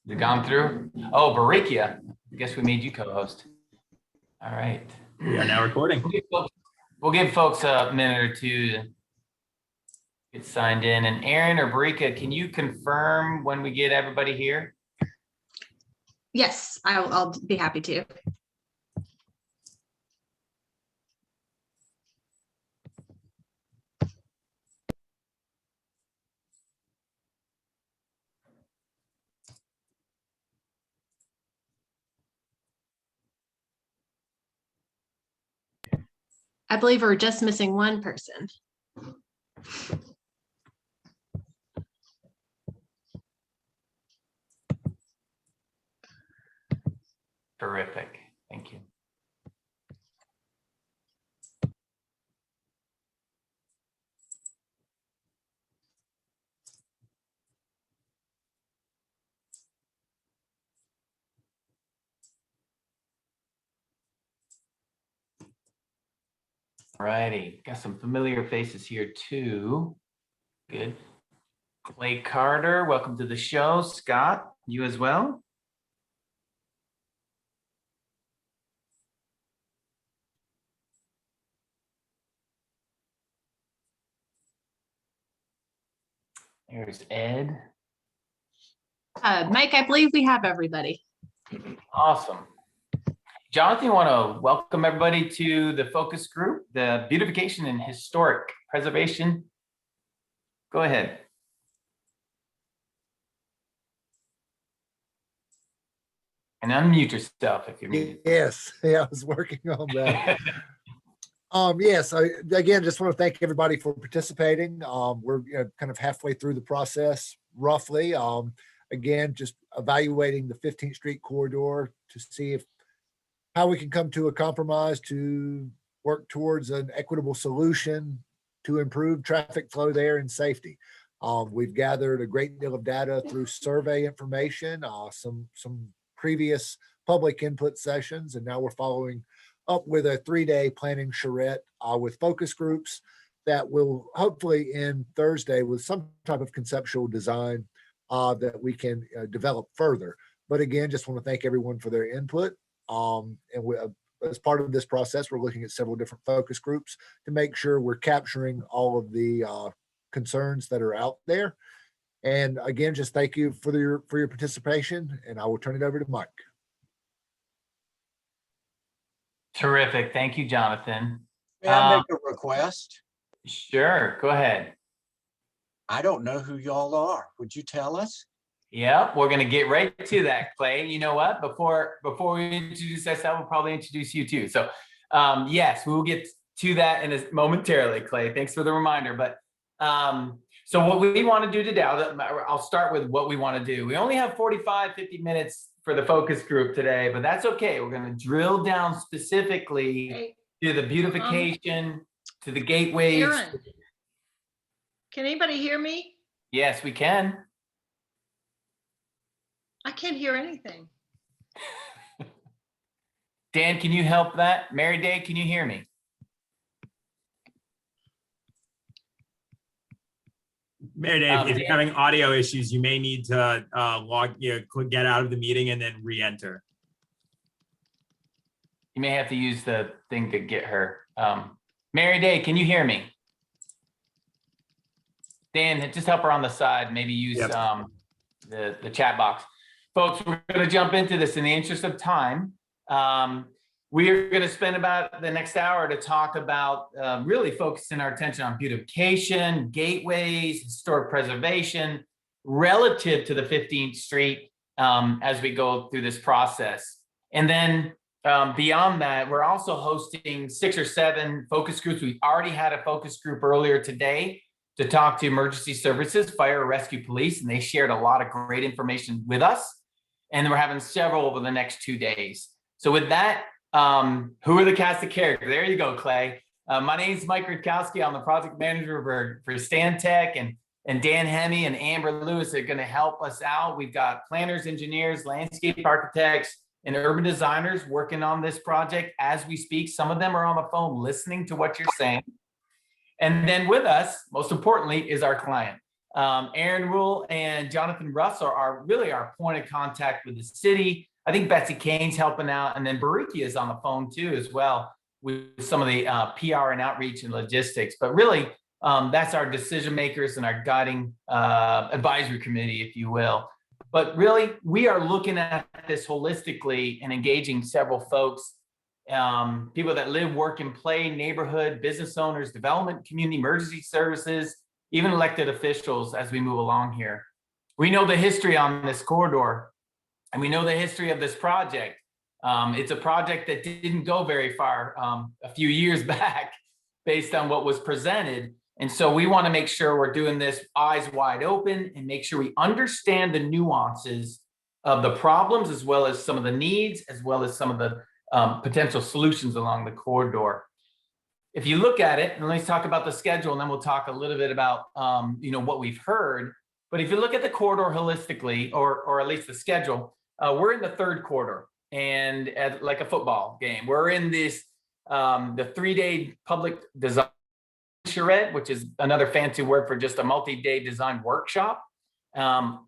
Has it gone through? Oh, Barikia. I guess we made you co-host. All right. We are now recording. We'll give folks a minute or two to get signed in. And Aaron or Barikia, can you confirm when we get everybody here? Yes, I'll be happy to. I believe we're just missing one person. Terrific. Thank you. All righty. Got some familiar faces here too. Good. Clay Carter, welcome to the show. Scott, you as well. There's Ed. Mike, I believe we have everybody. Awesome. Jonathan, you want to welcome everybody to the focus group, the Beautification and Historic Preservation. Go ahead. And unmute yourself if you're muted. Yes, yeah, I was working on that. Yes, again, just want to thank everybody for participating. We're kind of halfway through the process, roughly. Again, just evaluating the 15th Street corridor to see how we can come to a compromise to work towards an equitable solution to improve traffic flow there and safety. We've gathered a great deal of data through survey information, some previous public input sessions, and now we're following up with a 3-day planning charrette with focus groups that will hopefully end Thursday with some type of conceptual design that we can develop further. But again, just want to thank everyone for their input. As part of this process, we're looking at several different focus groups to make sure we're capturing all of the concerns that are out there. And again, just thank you for your participation, and I will turn it over to Mike. Terrific. Thank you, Jonathan. May I make a request? Sure. Go ahead. I don't know who y'all are. Would you tell us? Yeah, we're going to get right to that, Clay. You know what? Before we introduce ourselves, we'll probably introduce you too. So yes, we will get to that momentarily, Clay. Thanks for the reminder. But so what we want to do today, I'll start with what we want to do. We only have 45, 50 minutes for the focus group today, but that's okay. We're going to drill down specifically to the beautification, to the gateways. Aaron, can anybody hear me? Yes, we can. I can't hear anything. Dan, can you help that? Mary Day, can you hear me? Mary Dave, if you're having audio issues, you may need to get out of the meeting and then re-enter. You may have to use the thing to get her. Mary Day, can you hear me? Dan, just help her on the side. Maybe use the chat box. Folks, we're going to jump into this in the interest of time. We are going to spend about the next hour to talk about really focusing our attention on beautification, gateways, historic preservation, relative to the 15th Street as we go through this process. And then beyond that, we're also hosting 6 or 7 focus groups. We already had a focus group earlier today to talk to emergency services, fire, rescue, police, and they shared a lot of great information with us. And then we're having several over the next 2 days. So with that, who are the cast of characters? There you go, Clay. My name is Mike Rutkowski. I'm the project manager for Stantec, and Dan Hemme and Amber Lewis are going to help us out. We've got planners, engineers, landscape architects, and urban designers working on this project as we speak. Some of them are on the phone listening to what you're saying. And then with us, most importantly, is our client. Aaron Rule and Jonathan Russell are really our point of contact with the city. I think Betsy Kane's helping out, and then Baruki is on the phone too as well with some of the PR and outreach and logistics. But really, that's our decision makers and our guiding advisory committee, if you will. But really, we are looking at this holistically and engaging several folks, people that live, work, and play, neighborhood, business owners, development, community, emergency services, even elected officials as we move along here. We know the history on this corridor, and we know the history of this project. It's a project that didn't go very far a few years back based on what was presented. And so we want to make sure we're doing this eyes wide open and make sure we understand the nuances of the problems, as well as some of the needs, as well as some of the potential solutions along the corridor. If you look at it, and let's talk about the schedule, and then we'll talk a little bit about what we've heard. But if you look at the corridor holistically, or at least the schedule, we're in the third quarter, and like a football game, we're in this the 3-day public design charrette, which is another fancy word for just a multi-day design workshop.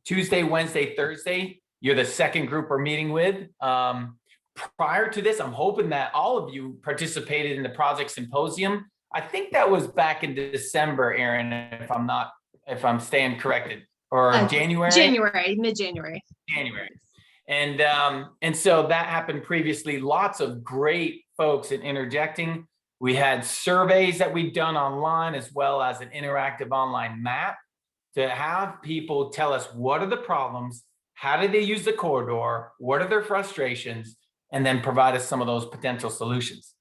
Tuesday, Wednesday, Thursday, you're the second group we're meeting with. Prior to this, I'm hoping that all of you participated in the project symposium. I think that was back in December, Aaron, if I'm staying corrected, or January? Mid-January. January. And so that happened previously. Lots of great folks in interjecting. We had surveys that we've done online, as well as an interactive online map to have people tell us what are the problems, how do they use the corridor, what are their frustrations, and then provide us some of those potential solutions.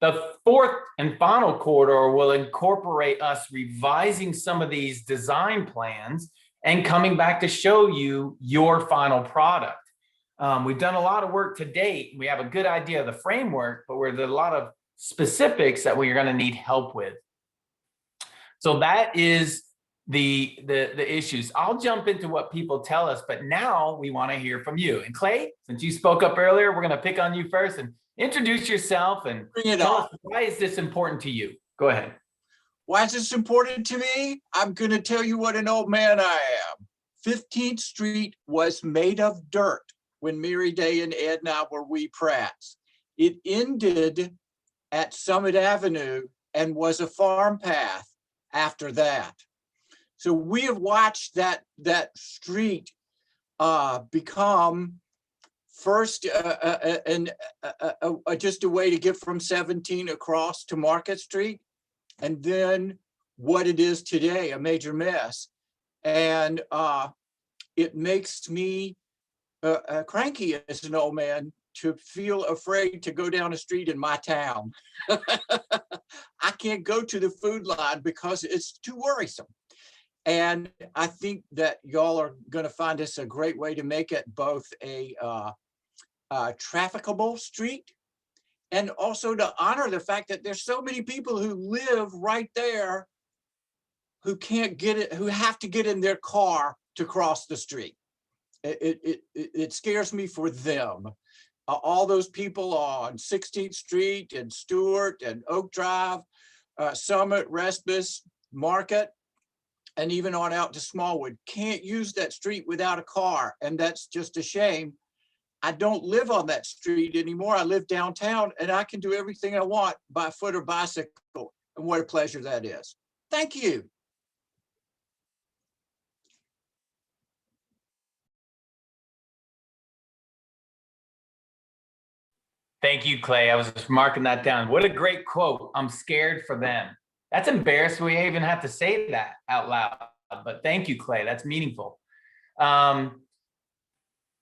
The fourth and final corridor will incorporate us revising some of these design plans and coming back to show you your final product. We've done a lot of work to date. We have a good idea of the framework, but there's a lot of specifics that we're going to need help with. So that is the issues. I'll jump into what people tell us, but now we want to hear from you. And Clay, since you spoke up earlier, we're going to pick on you first and introduce yourself and tell us, why is this important to you? Go ahead. Why is this important to me? I'm going to tell you what an old man I am. 15th Street was made of dirt when Mary Day and Ed and I were wee prats. It ended at Summit Avenue and was a farm path after that. So we have watched that street become first just a way to get from 17 across to Market Street, and then what it is today, a major mess. And it makes me cranky as an old man to feel afraid to go down a street in my town. I can't go to the food line because it's too worrisome. And I think that y'all are going to find this a great way to make it both a trafficable street, and also to honor the fact that there's so many people who live right there who can't get it, who have to get in their car to cross the street. It scares me for them. All those people on 16th Street and Stewart and Oak Drive, Summit, Respis, Market, and even on out to Smallwood can't use that street without a car. And that's just a shame. I don't live on that street anymore. I live downtown, and I can do everything I want by foot or bicycle. And what a pleasure that is. Thank you. Thank you, Clay. I was just marking that down. What a great quote. I'm scared for them. That's embarrassing. We even have to say that out loud, but thank you, Clay. That's meaningful.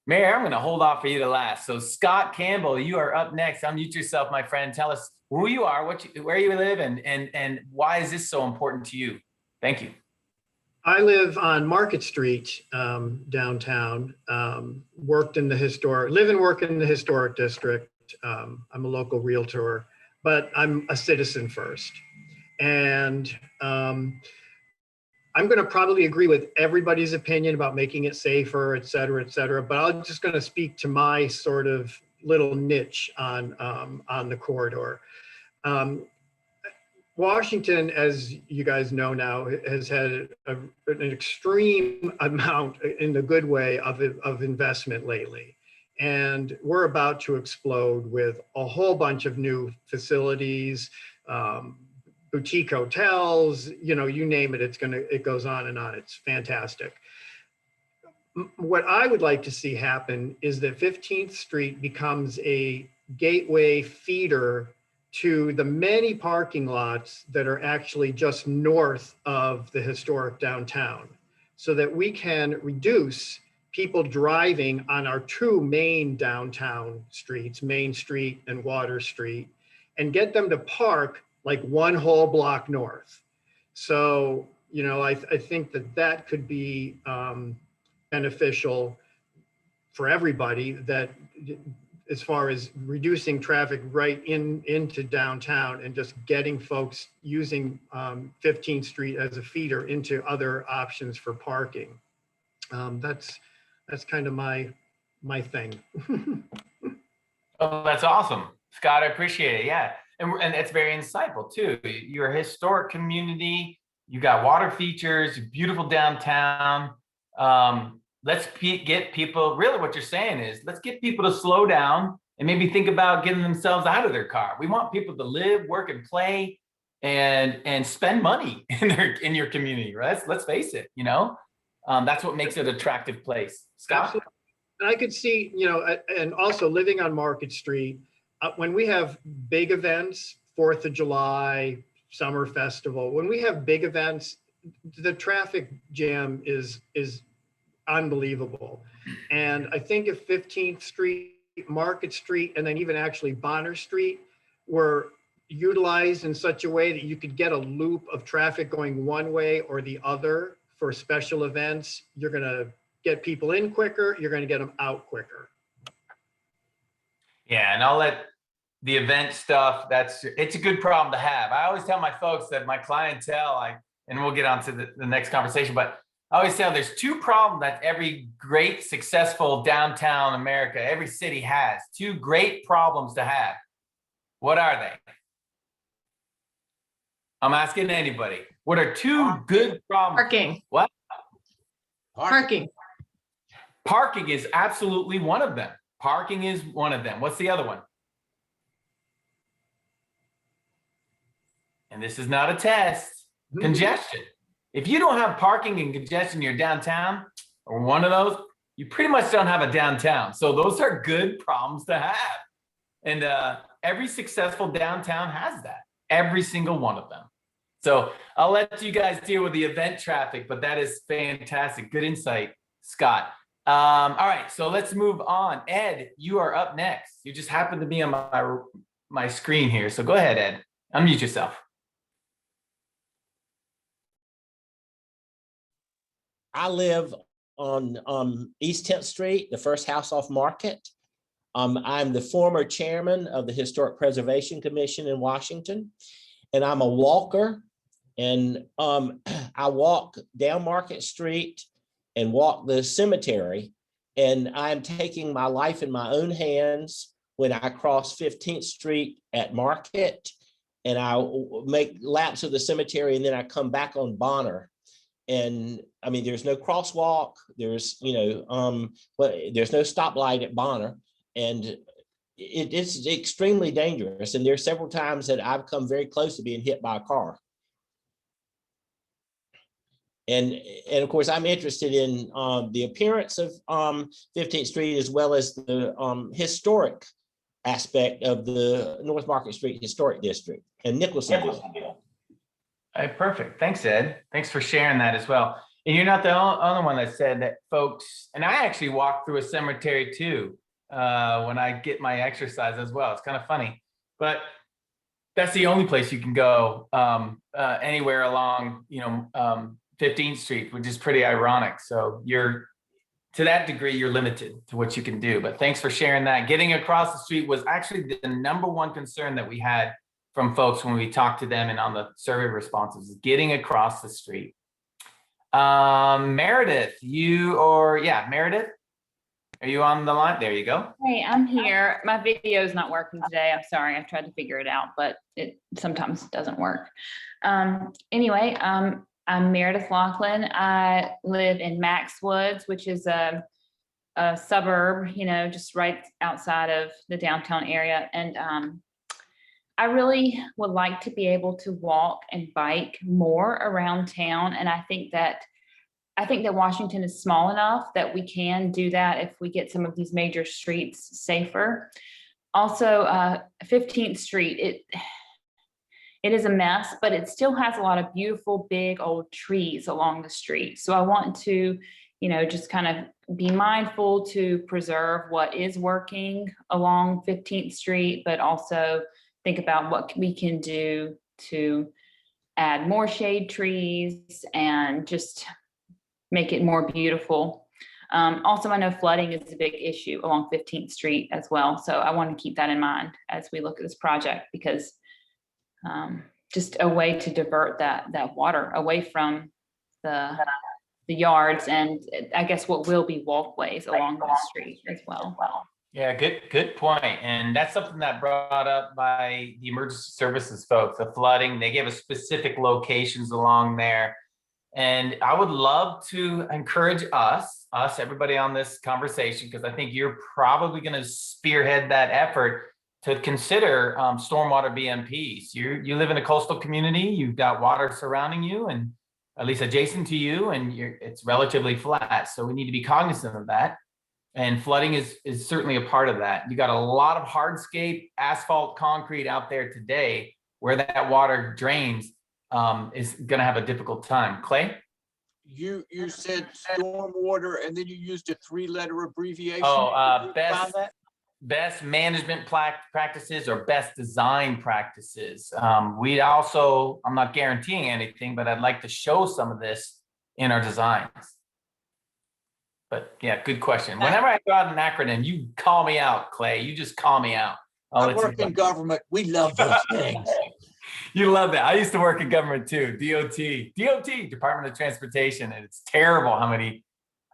Mayor, I'm going to hold off for you to last. So Scott Campbell, you are up next. Unmute yourself, my friend. Tell us who you are, where you live, and why is this so important to you? Thank you. I live on Market Street, downtown. Live and work in the historic district. I'm a local realtor, but I'm a citizen first. And I'm going to probably agree with everybody's opinion about making it safer, et cetera, but I'm just going to speak to my sort of little niche on the corridor. When Washington, as you guys know now, has had an extreme amount, in the good way, of investment lately. And we're about to explode with a whole bunch of new facilities, boutique hotels, you know, you name it, it goes on and on. It's fantastic. What I would like to see happen is that 15th Street becomes a gateway feeder to the many parking lots that are actually just north of the historic downtown, so that we can reduce people driving on our two main downtown streets, Main Street and Water Street, and get them to park like one whole block north. So, you know, I think that could be beneficial for everybody, that as far as reducing traffic right into downtown and just getting folks using 15th Street as a feeder into other options for parking. That's kind of my thing. Oh, that's awesome, Scott. I appreciate it. Yeah, and it's very insightful too. You're a historic community. You got water features, beautiful downtown. Let's get people, really what you're saying is, let's get people to slow down and maybe think about getting themselves out of their car. We want people to live, work, and play and spend money in your community, right? Let's face it, you know, that's what makes it an attractive place. Scott? Absolutely. And I could see, you know, and also living on Market Street, when we have big events, 4th of July, Summer Festival, when we have big events, the traffic jam is unbelievable. And I think if 15th Street, Market Street, and then even actually Bonner Street were utilized in such a way that you could get a loop of traffic going one way or the other for special events, you're going to get people in quicker, you're going to get them out quicker. Yeah, and I'll let the event stuff, it's a good problem to have. I always tell my folks that my clientele, and we'll get on to the next conversation, but I always tell there's two problems that every great successful downtown America, every city has, two great problems to have. What are they? I'm asking anybody. What are two good problems? Parking. What? Parking. Parking is absolutely one of them. Parking is one of them. What's the other one? And this is not a test. Congestion. If you don't have parking and congestion in your downtown, or one of those, you pretty much don't have a downtown. So those are good problems to have. And every successful downtown has that. Every single one of them. So I'll let you guys deal with the event traffic, but that is fantastic. Good insight, Scott. All right, so let's move on. Ed, you are up next. You just happen to be on my screen here. So go ahead, Ed. Unmute yourself. I live on East 10th Street, the first house off Market. I'm the former chairman of the Historic Preservation Commission in Washington, and I'm a walker. And I walk down Market Street and walk the cemetery. And I'm taking my life in my own hands when I cross 15th Street at Market, and I make laps of the cemetery, and then I come back on Bonner. And I mean, there's no crosswalk, there's, there's no stoplight at Bonner, and it's extremely dangerous. And there's several times that I've come very close to being hit by a car. And of course, I'm interested in the appearance of 15th Street, as well as the historic aspect of the North Market Street Historic District and Nicholsonville. All right, perfect. Thanks, Ed. Thanks for sharing that as well. And you're not the only one that said that, folks. And I actually walk through a cemetery too when I get my exercise as well. It's kind of funny, but that's the only place you can go anywhere along, 15th Street, which is pretty ironic. So to that degree, you're limited to what you can do. But thanks for sharing that. Getting across the street was actually the number one concern that we had from folks when we talked to them and on the survey responses, is getting across the street. Meredith, Meredith? Are you on the line? There you go. Hey, I'm here. My video is not working today. I'm sorry. I've tried to figure it out, but it sometimes doesn't work. Anyway, I'm Meredith Laughlin. I live in Max Woods, which is a suburb, you know, just right outside of the downtown area. And I really would like to be able to walk and bike more around town. And I think that Washington is small enough that we can do that if we get some of these major streets safer. Also, 15th Street, it is a mess, but it still has a lot of beautiful, big old trees along the street. So I want to, you know, just kind of be mindful to preserve what is working along 15th Street, but also think about what we can do to add more shade trees and just make it more beautiful. Also, I know flooding is a big issue along 15th Street as well. So I want to keep that in mind as we look at this project, because just a way to divert that water away from the yards and I guess what will be walkways along the street as well. Yeah, good point. And that's something that brought up by the emergency services folks, the flooding. They gave us specific locations along there. And I would love to encourage us, everybody on this conversation, because I think you're probably going to spearhead that effort to consider stormwater BMPs. You live in a coastal community, you've got water surrounding you and at least adjacent to you, and it's relatively flat. So we need to be cognizant of that. And flooding is certainly a part of that. You got a lot of hardscape, asphalt, concrete out there today where that water drains. Is going to have a difficult time. Clay? You said stormwater and then you used a 3-letter abbreviation. Oh, best management practices or best design practices. We also, I'm not guaranteeing anything, but I'd like to show some of this in our designs. But yeah, good question. Whenever I throw out an acronym, you call me out, Clay. You just call me out. I work in government. We love those things. You love that. I used to work in government too. DOT, Department of Transportation, and it's terrible how many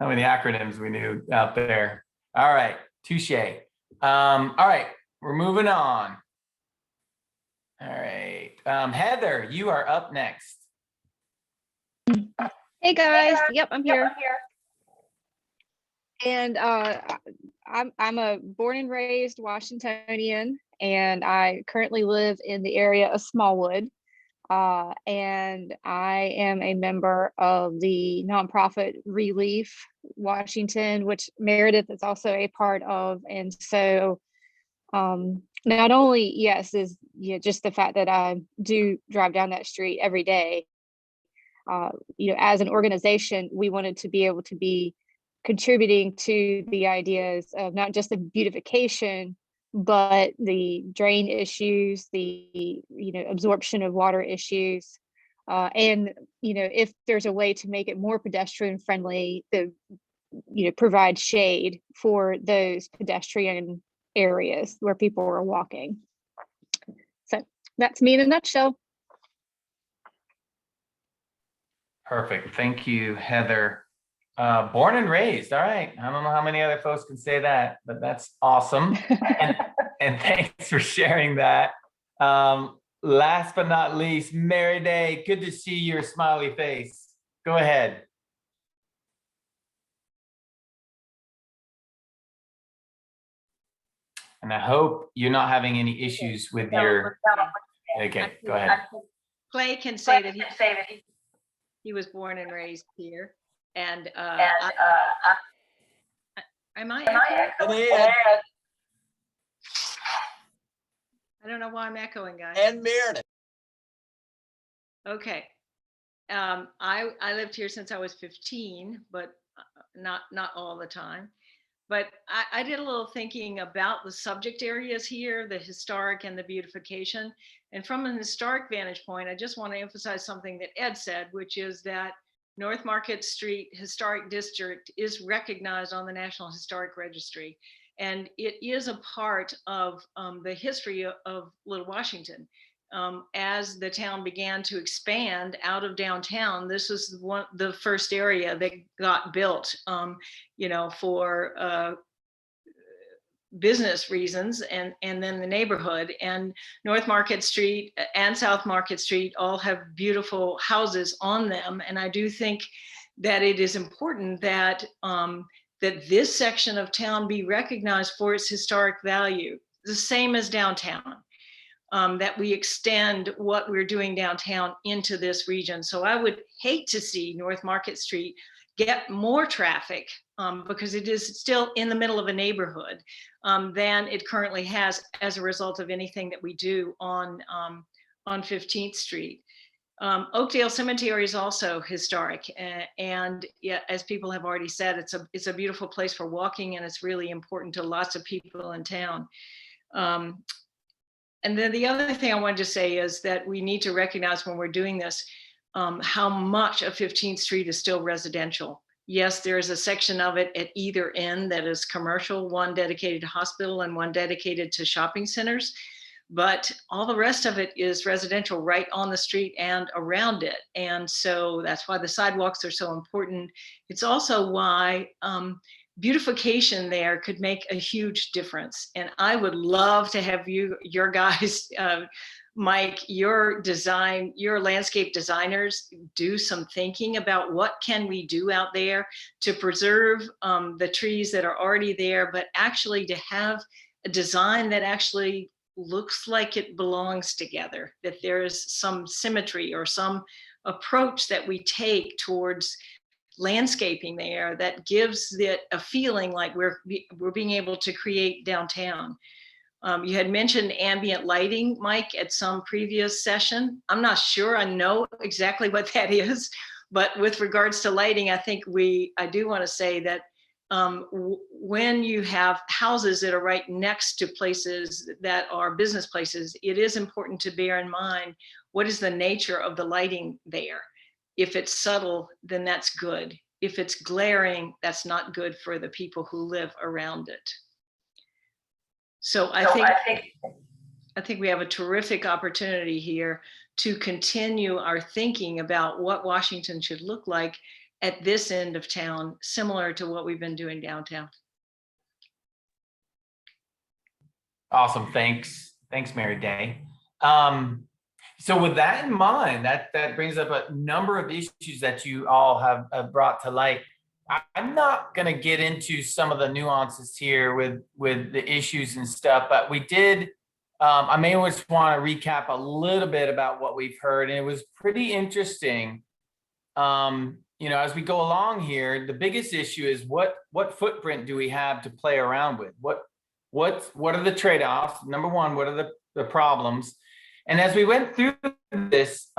acronyms we knew out there. All right, touche. All right, we're moving on. All right, Heather, you are up next. Hey guys, yep, I'm here. And I'm a born and raised Washingtonian, and I currently live in the area of Smallwood. And I am a member of the nonprofit Relief Washington, which Meredith is also a part of. And so not only, yes, is just the fact that I do drive down that street every day, as an organization, we wanted to be able to be contributing to the ideas of not just the beautification, but the drain issues, the absorption of water issues, and if there's a way to make it more pedestrian friendly, to provide shade for those pedestrian areas where people are walking. So that's me in a nutshell. Perfect. Thank you, Heather. Born and raised. All right. I don't know how many other folks can say that, but that's awesome. and thanks for sharing that. Last but not least, Mary Day, good to see your smiley face. Go ahead. And I hope you're not having any issues with your, okay, go ahead. Clay can say that he was born and raised here. And am I echoing? I don't know why I'm echoing, guys. And Meredith. Okay. I lived here since I was 15, but not all the time. But I did a little thinking about the subject areas here, the historic and the beautification. And from an historic vantage point, I just want to emphasize something that Ed said, which is that North Market Street Historic District is recognized on the National Historic Registry. And it is a part of the history of Little Washington. As the town began to expand out of downtown, this was the first area that got built, for business reasons, and then the neighborhood. And North Market Street and South Market Street all have beautiful houses on them. And I do think that it is important that that this section of town be recognized for its historic value, the same as downtown. That we extend what we're doing downtown into this region. So I would hate to see North Market Street get more traffic because it is still in the middle of a neighborhood than it currently has as a result of anything that we do on 15th Street. Oakdale Cemetery is also historic, and yeah, as people have already said, it's a beautiful place for walking, and it's really important to lots of people in town. And then the other thing I wanted to say is that we need to recognize when we're doing this, how much of 15th Street is still residential. Yes, there is a section of it at either end that is commercial, one dedicated to hospital and one dedicated to shopping centers. But all the rest of it is residential right on the street and around it. And so that's why the sidewalks are so important. It's also why beautification there could make a huge difference. And I would love to have your guys, Mike, your landscape designers, do some thinking about what can we do out there to preserve the trees that are already there, but actually to have a design that actually looks like it belongs together, that there is some symmetry or some approach that we take towards landscaping there that gives it a feeling like we're being able to create downtown. You had mentioned ambient lighting, Mike, at some previous session. I'm not sure I know exactly what that is, but with regards to lighting, I think I do want to say that when you have houses that are right next to places that are business places, it is important to bear in mind what is the nature of the lighting there. If it's subtle, then that's good. If it's glaring, that's not good for the people who live around it. So I think we have a terrific opportunity here to continue our thinking about what Washington should look like at this end of town, similar to what we've been doing downtown. Awesome, thanks, Mary Day. So with that in mind, that brings up a number of issues that you all have brought to light. I'm not going to get into some of the nuances here with the issues and stuff, but we did, I may just want to recap a little bit about what we've heard, and it was pretty interesting. You know, as we go along here, the biggest issue is what footprint do we have to play around with? What are the trade-offs? Number one, what are the problems? And as we went through this,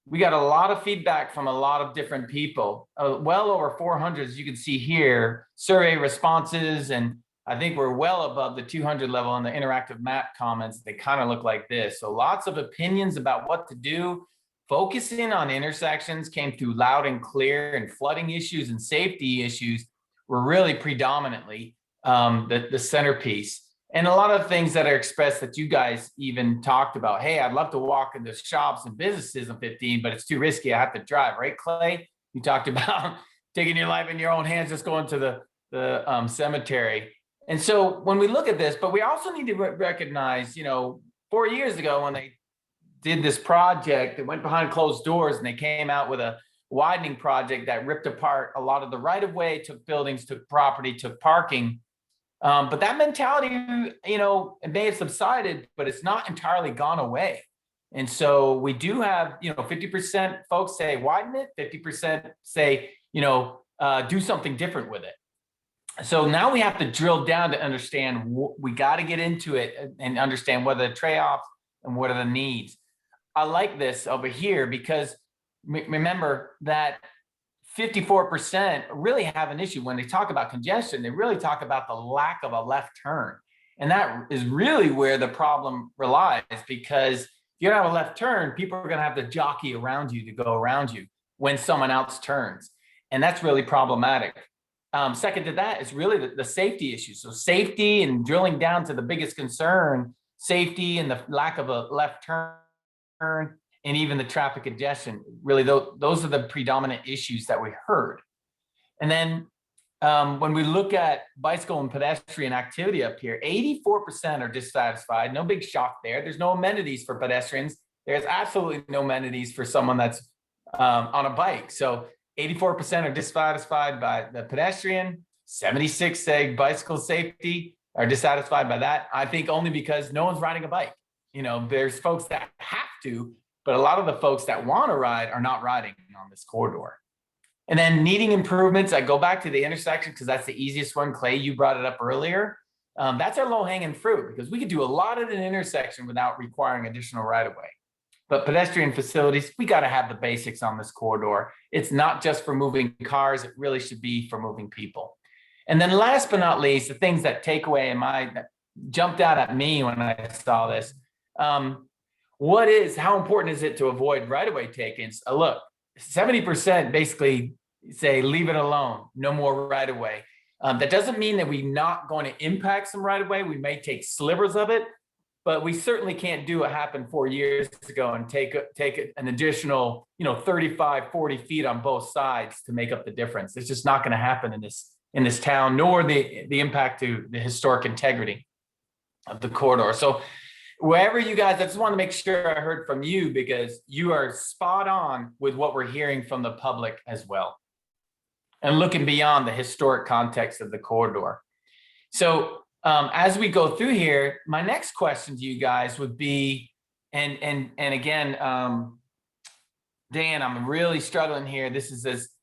we got a lot of feedback from a lot of different people, well over 400, as you can see here, survey responses. And I think we're well above the 200 level on the interactive map comments. They kind of look like this. So lots of opinions about what to do. Focusing on intersections came through loud and clear, and flooding issues and safety issues were really predominantly the centerpiece. And a lot of things that are expressed that you guys even talked about. Hey, I'd love to walk into shops and businesses on 15, but it's too risky. I have to drive, right, Clay? You talked about taking your life in your own hands, just going to the cemetery. And so when we look at this, but we also need to recognize, you know, 4 years ago when they did this project, they went behind closed doors and they came out with a widening project that ripped apart a lot of the right-of-way, took buildings, took property, took parking. But that mentality, you know, it may have subsided, but it's not entirely gone away. And so we do have, you know, 50% folks say widen it, 50% say, you know, do something different with it. So now we have to drill down to understand, we got to get into it and understand what are the trade-offs and what are the needs. I like this over here because remember that 54% really have an issue when they talk about congestion. They really talk about the lack of a left turn. And that is really where the problem relies, because if you don't have a left turn, people are going to have to jockey around you to go around you when someone else turns. And that's really problematic. Second to that is really the safety issue. So safety, and drilling down to the biggest concern, safety and the lack of a left turn, and even the traffic congestion, really those are the predominant issues that we heard. And then when we look at bicycle and pedestrian activity up here, 84% are dissatisfied. No big shock there. There's no amenities for pedestrians. There's absolutely no amenities for someone that's on a bike. So 84% are dissatisfied by the pedestrian. 76 say bicycle safety are dissatisfied by that. I think only because no one's riding a bike. You know, there's folks that have to, but a lot of the folks that want to ride are not riding on this corridor. And then needing improvements, I go back to the intersection because that's the easiest one. Clay, you brought it up earlier. That's our low-hanging fruit because we could do a lot at an intersection without requiring additional right-of-way. But pedestrian facilities, we got to have the basics on this corridor. It's not just for moving cars. It really should be for moving people. And then last but not least, the things that take away in that jumped out at me when I saw this. How important is it to avoid right-of-way take-ins? Look, 70% basically say, leave it alone, no more right-of-way. That doesn't mean that we're not going to impact some right-of-way. We may take slivers of it, but we certainly can't do what happened 4 years ago and take an additional, 35, 40 feet on both sides to make up the difference. It's just not going to happen in this town, nor the impact to the historic integrity of the corridor. So wherever you guys, I just want to make sure I heard from you because you are spot on with what we're hearing from the public as well. And looking beyond the historic context of the corridor. So as we go through here, my next question to you guys would be, and again, Dan, I'm really struggling here.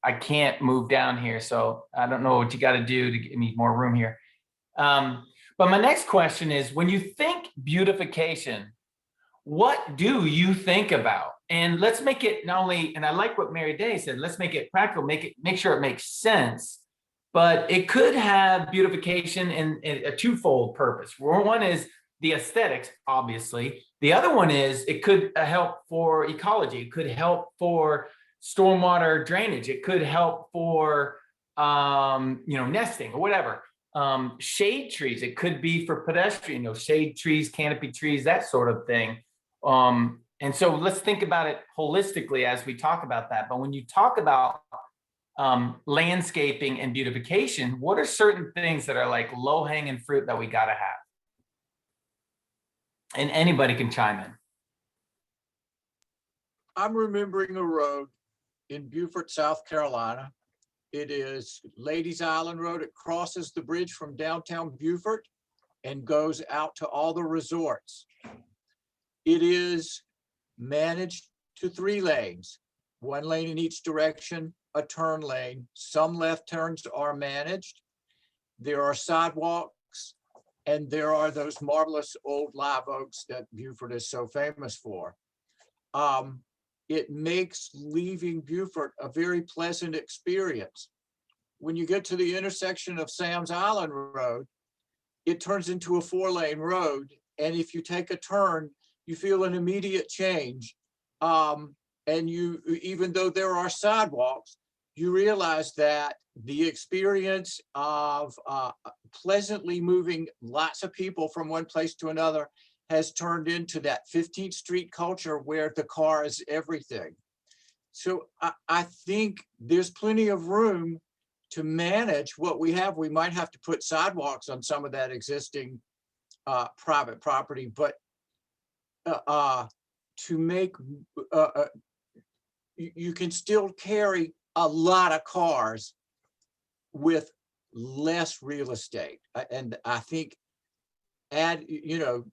I can't move down here. So I don't know what you got to do to give me more room here. But my next question is, when you think beautification, what do you think about? And let's make it not only, and I like what Mary Day said, let's make it practical, make sure it makes sense, but it could have beautification in a twofold purpose. One is the aesthetics, obviously. The other one is it could help for ecology. It could help for stormwater drainage. It could help for, nesting or whatever. Shade trees, it could be for pedestrian, shade trees, canopy trees, that sort of thing. And so let's think about it holistically as we talk about that. But when you talk about landscaping and beautification, what are certain things that are like low-hanging fruit that we got to have? And anybody can chime in. I'm remembering a road in Beaufort, South Carolina. It is Ladies Island Road. It crosses the bridge from downtown Beaufort and goes out to all the resorts. It is managed to 3 lanes, 1 lane in each direction, a turn lane. Some left turns are managed. There are sidewalks, and there are those marvelous old live oaks that Beaufort is so famous for. It makes leaving Beaufort a very pleasant experience. When you get to the intersection of Sam's Island Road, it turns into a 4-lane road. And if you take a turn, you feel an immediate change. And even though there are sidewalks, you realize that the experience of pleasantly moving lots of people from one place to another has turned into that 15th Street culture where the car is everything. So I think there's plenty of room to manage what we have. We might have to put sidewalks on some of that existing private property, but to make, you can still carry a lot of cars with less real estate. And I think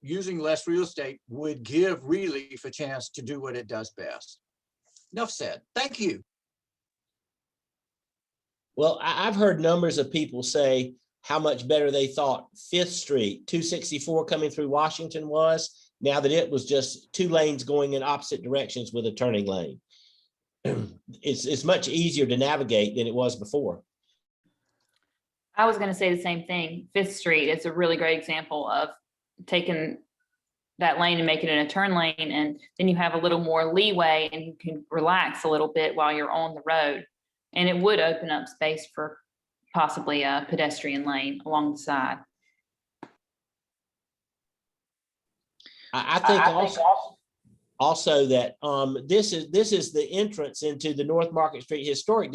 using less real estate would give Relief a chance to do what it does best. Enough said. Thank you. Well, I've heard numbers of people say how much better they thought 5th Street, 264 coming through Washington was, now that it was just 2 lanes going in opposite directions with a turning lane. It's much easier to navigate than it was before. I was going to say the same thing. 5th Street is a really great example of taking that lane and making it a turn lane, and then you have a little more leeway and you can relax a little bit while you're on the road. And it would open up space for possibly a pedestrian lane along the side. I think also that this is the entrance into the North Market Street Historic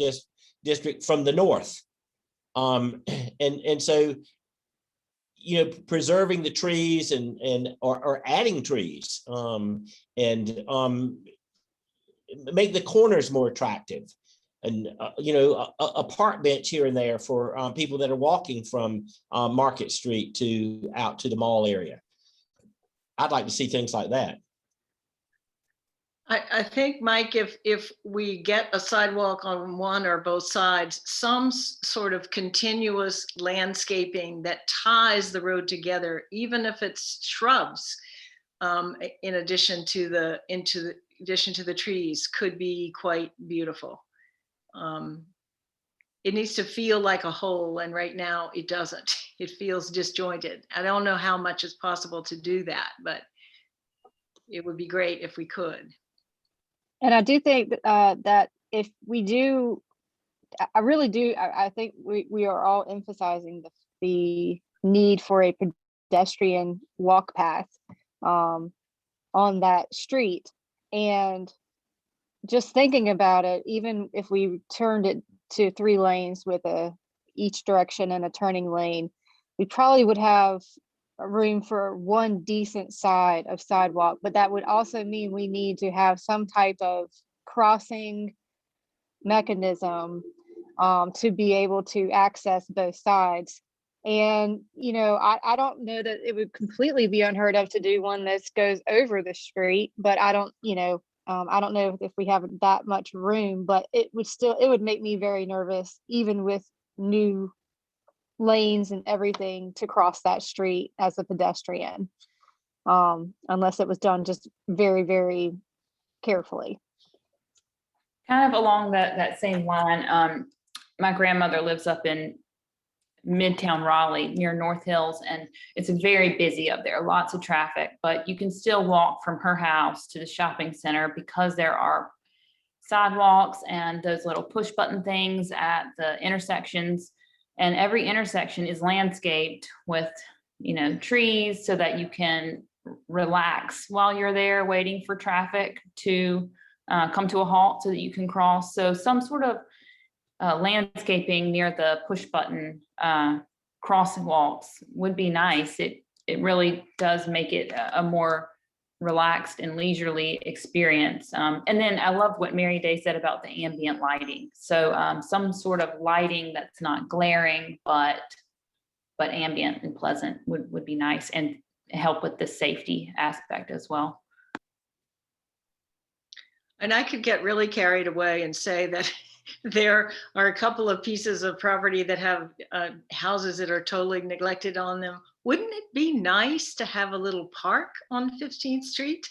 District from the north. And so, you know, preserving the trees or adding trees, and make the corners more attractive, and you know, a park bench here and there for people that are walking from Market Street to out to the mall area. I'd like to see things like that. I think, Mike, if we get a sidewalk on one or both sides, some sort of continuous landscaping that ties the road together, even if it's shrubs, in addition to the trees, could be quite beautiful. It needs to feel like a whole, and right now it doesn't. It feels disjointed. I don't know how much is possible to do that, but it would be great if we could. And I do think that if we do, I really do, I think we are all emphasizing the need for a pedestrian walk path on that street. And just thinking about it, even if we turned it to 3 lanes with each direction and a turning lane, we probably would have room for one decent side of sidewalk, but that would also mean we need to have some type of crossing mechanism to be able to access both sides. And, you know, I don't know that it would completely be unheard of to do one that goes over the street, but I don't know if we have that much room, but it would make me very nervous, even with new lanes and everything, to cross that street as a pedestrian, unless it was done just very, very carefully. Kind of along that same line, my grandmother lives up in Midtown Raleigh near North Hills, and it's very busy up there, lots of traffic, but you can still walk from her house to the shopping center because there are sidewalks and those little push button things at the intersections. And every intersection is landscaped with, you know, trees so that you can relax while you're there waiting for traffic to come to a halt so that you can cross. So some sort of landscaping near the push button crosswalks would be nice. It really does make it a more relaxed and leisurely experience. And then I love what Mary Day said about the ambient lighting. So some sort of lighting that's not glaring, but ambient and pleasant would be nice, and help with the safety aspect as well. And I could get really carried away and say that there are a couple of pieces of property that have houses that are totally neglected on them. Wouldn't it be nice to have a little park on 15th Street?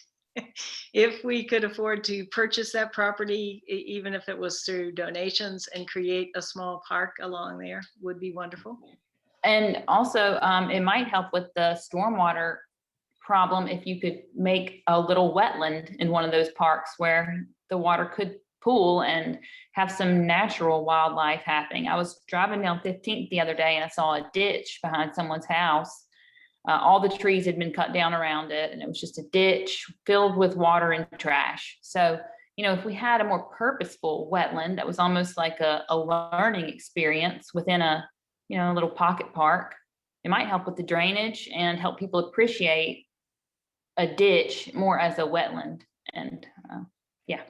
If we could afford to purchase that property, even if it was through donations, and create a small park along there, would be wonderful. And also, it might help with the stormwater problem if you could make a little wetland in one of those parks where the water could pool and have some natural wildlife happening. I was driving down 15th the other day and I saw a ditch behind someone's house. All the trees had been cut down around it, and it was just a ditch filled with water and trash. So, you know, if we had a more purposeful wetland that was almost like a learning experience within a, you know, little pocket park, it might help with the drainage and help people appreciate a ditch more as a wetland. And yeah.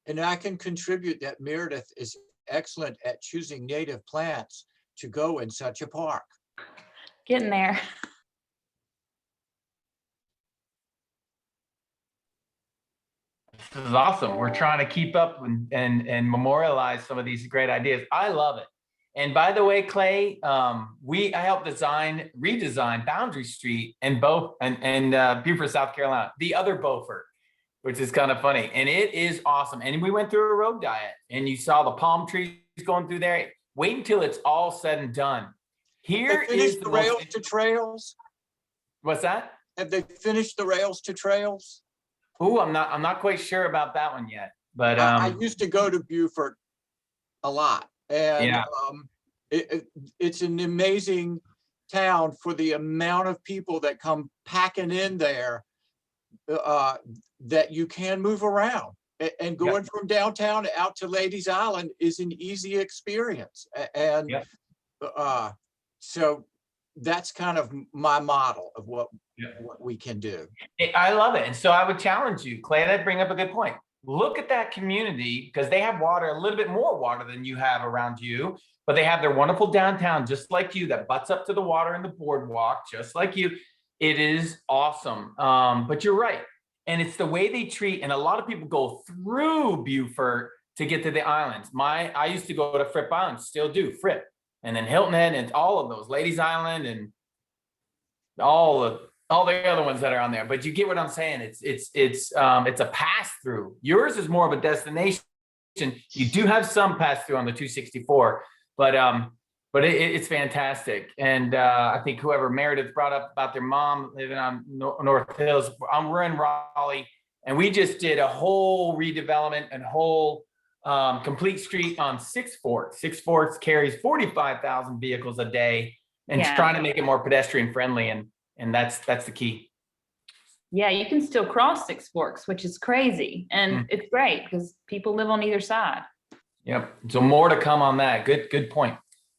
And I can contribute that Meredith is excellent at choosing native plants to go in such a park. Getting there. This is awesome. We're trying to keep up and memorialize some of these great ideas. I love it. And by the way, Clay, I helped redesign Boundary Street and Beaufort, South Carolina, the other Beaufort, which is kind of funny. And it is awesome. And we went through a road diet, and you saw the palm trees going through there. Wait until it's all said and done. Here is the rails to trails. What's that? Have they finished the rails to trails? Oh, I'm not quite sure about that one yet. But I used to go to Beaufort a lot, and yeah. It's an amazing town for the amount of people that come packing in there, that you can move around. And going from downtown out to Ladies Island is an easy experience. And so that's kind of my model of what we can do. I love it. And so I would challenge you, Clay, that bring up a good point. Look at that community, because they have water, a little bit more water than you have around you, but they have their wonderful downtown, just like you, that butts up to the water and the boardwalk, just like you. It is awesome. But you're right. And it's the way they treat, and a lot of people go through Beaufort to get to the islands. I used to go to Fripp Island, still do, Fripp, and then Hilton Head, and all of those, Ladies Island, and all the other ones that are on there. But you get what I'm saying. It's a pass through. Yours is more of a destination. You do have some pass through on the 264, but it's fantastic. And I think whoever Meredith brought up about their mom living on North Hills, we're in Raleigh, and we just did a whole redevelopment and whole complete street on Six Forks. Six Forks carries 45,000 vehicles a day, and trying to make it more pedestrian friendly. And that's the key. Yeah, you can still cross Six Forks, which is crazy. And it's great because people live on either side. Yep. So more to come on that. Good point.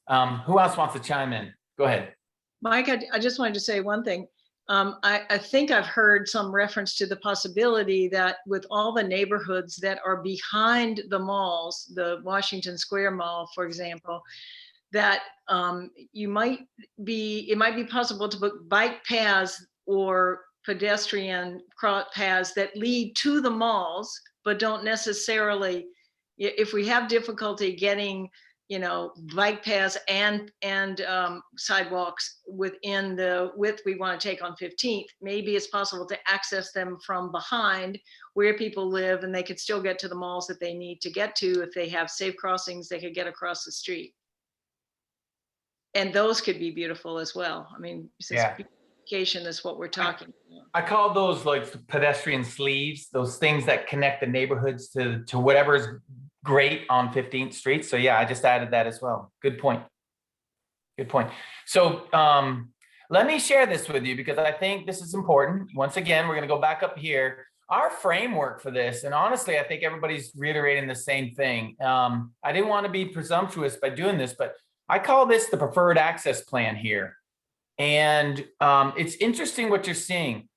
Who else wants to chime in? Go ahead. Mike, I just wanted to say one thing. I think I've heard some reference to the possibility that with all the neighborhoods that are behind the malls, the Washington Square Mall, for example, that it might be possible to put bike paths or pedestrian paths that lead to the malls, but don't necessarily, if we have difficulty getting bike paths and sidewalks within the width we want to take on 15th, maybe it's possible to access them from behind where people live, and they could still get to the malls that they need to get to. If they have safe crossings, they could get across the street. And those could be beautiful as well. I mean, since beautification is what we're talking about. I call those like pedestrian sleeves, those things that connect the neighborhoods to whatever is great on 15th Street. So yeah, I just added that as well. Good point. Good point. So let me share this with you because I think this is important. Once again, we're going to go back up here. Our framework for this, and honestly, I think everybody's reiterating the same thing. I didn't want to be presumptuous by doing this, but I call this the preferred access plan here. And it's interesting what you're seeing.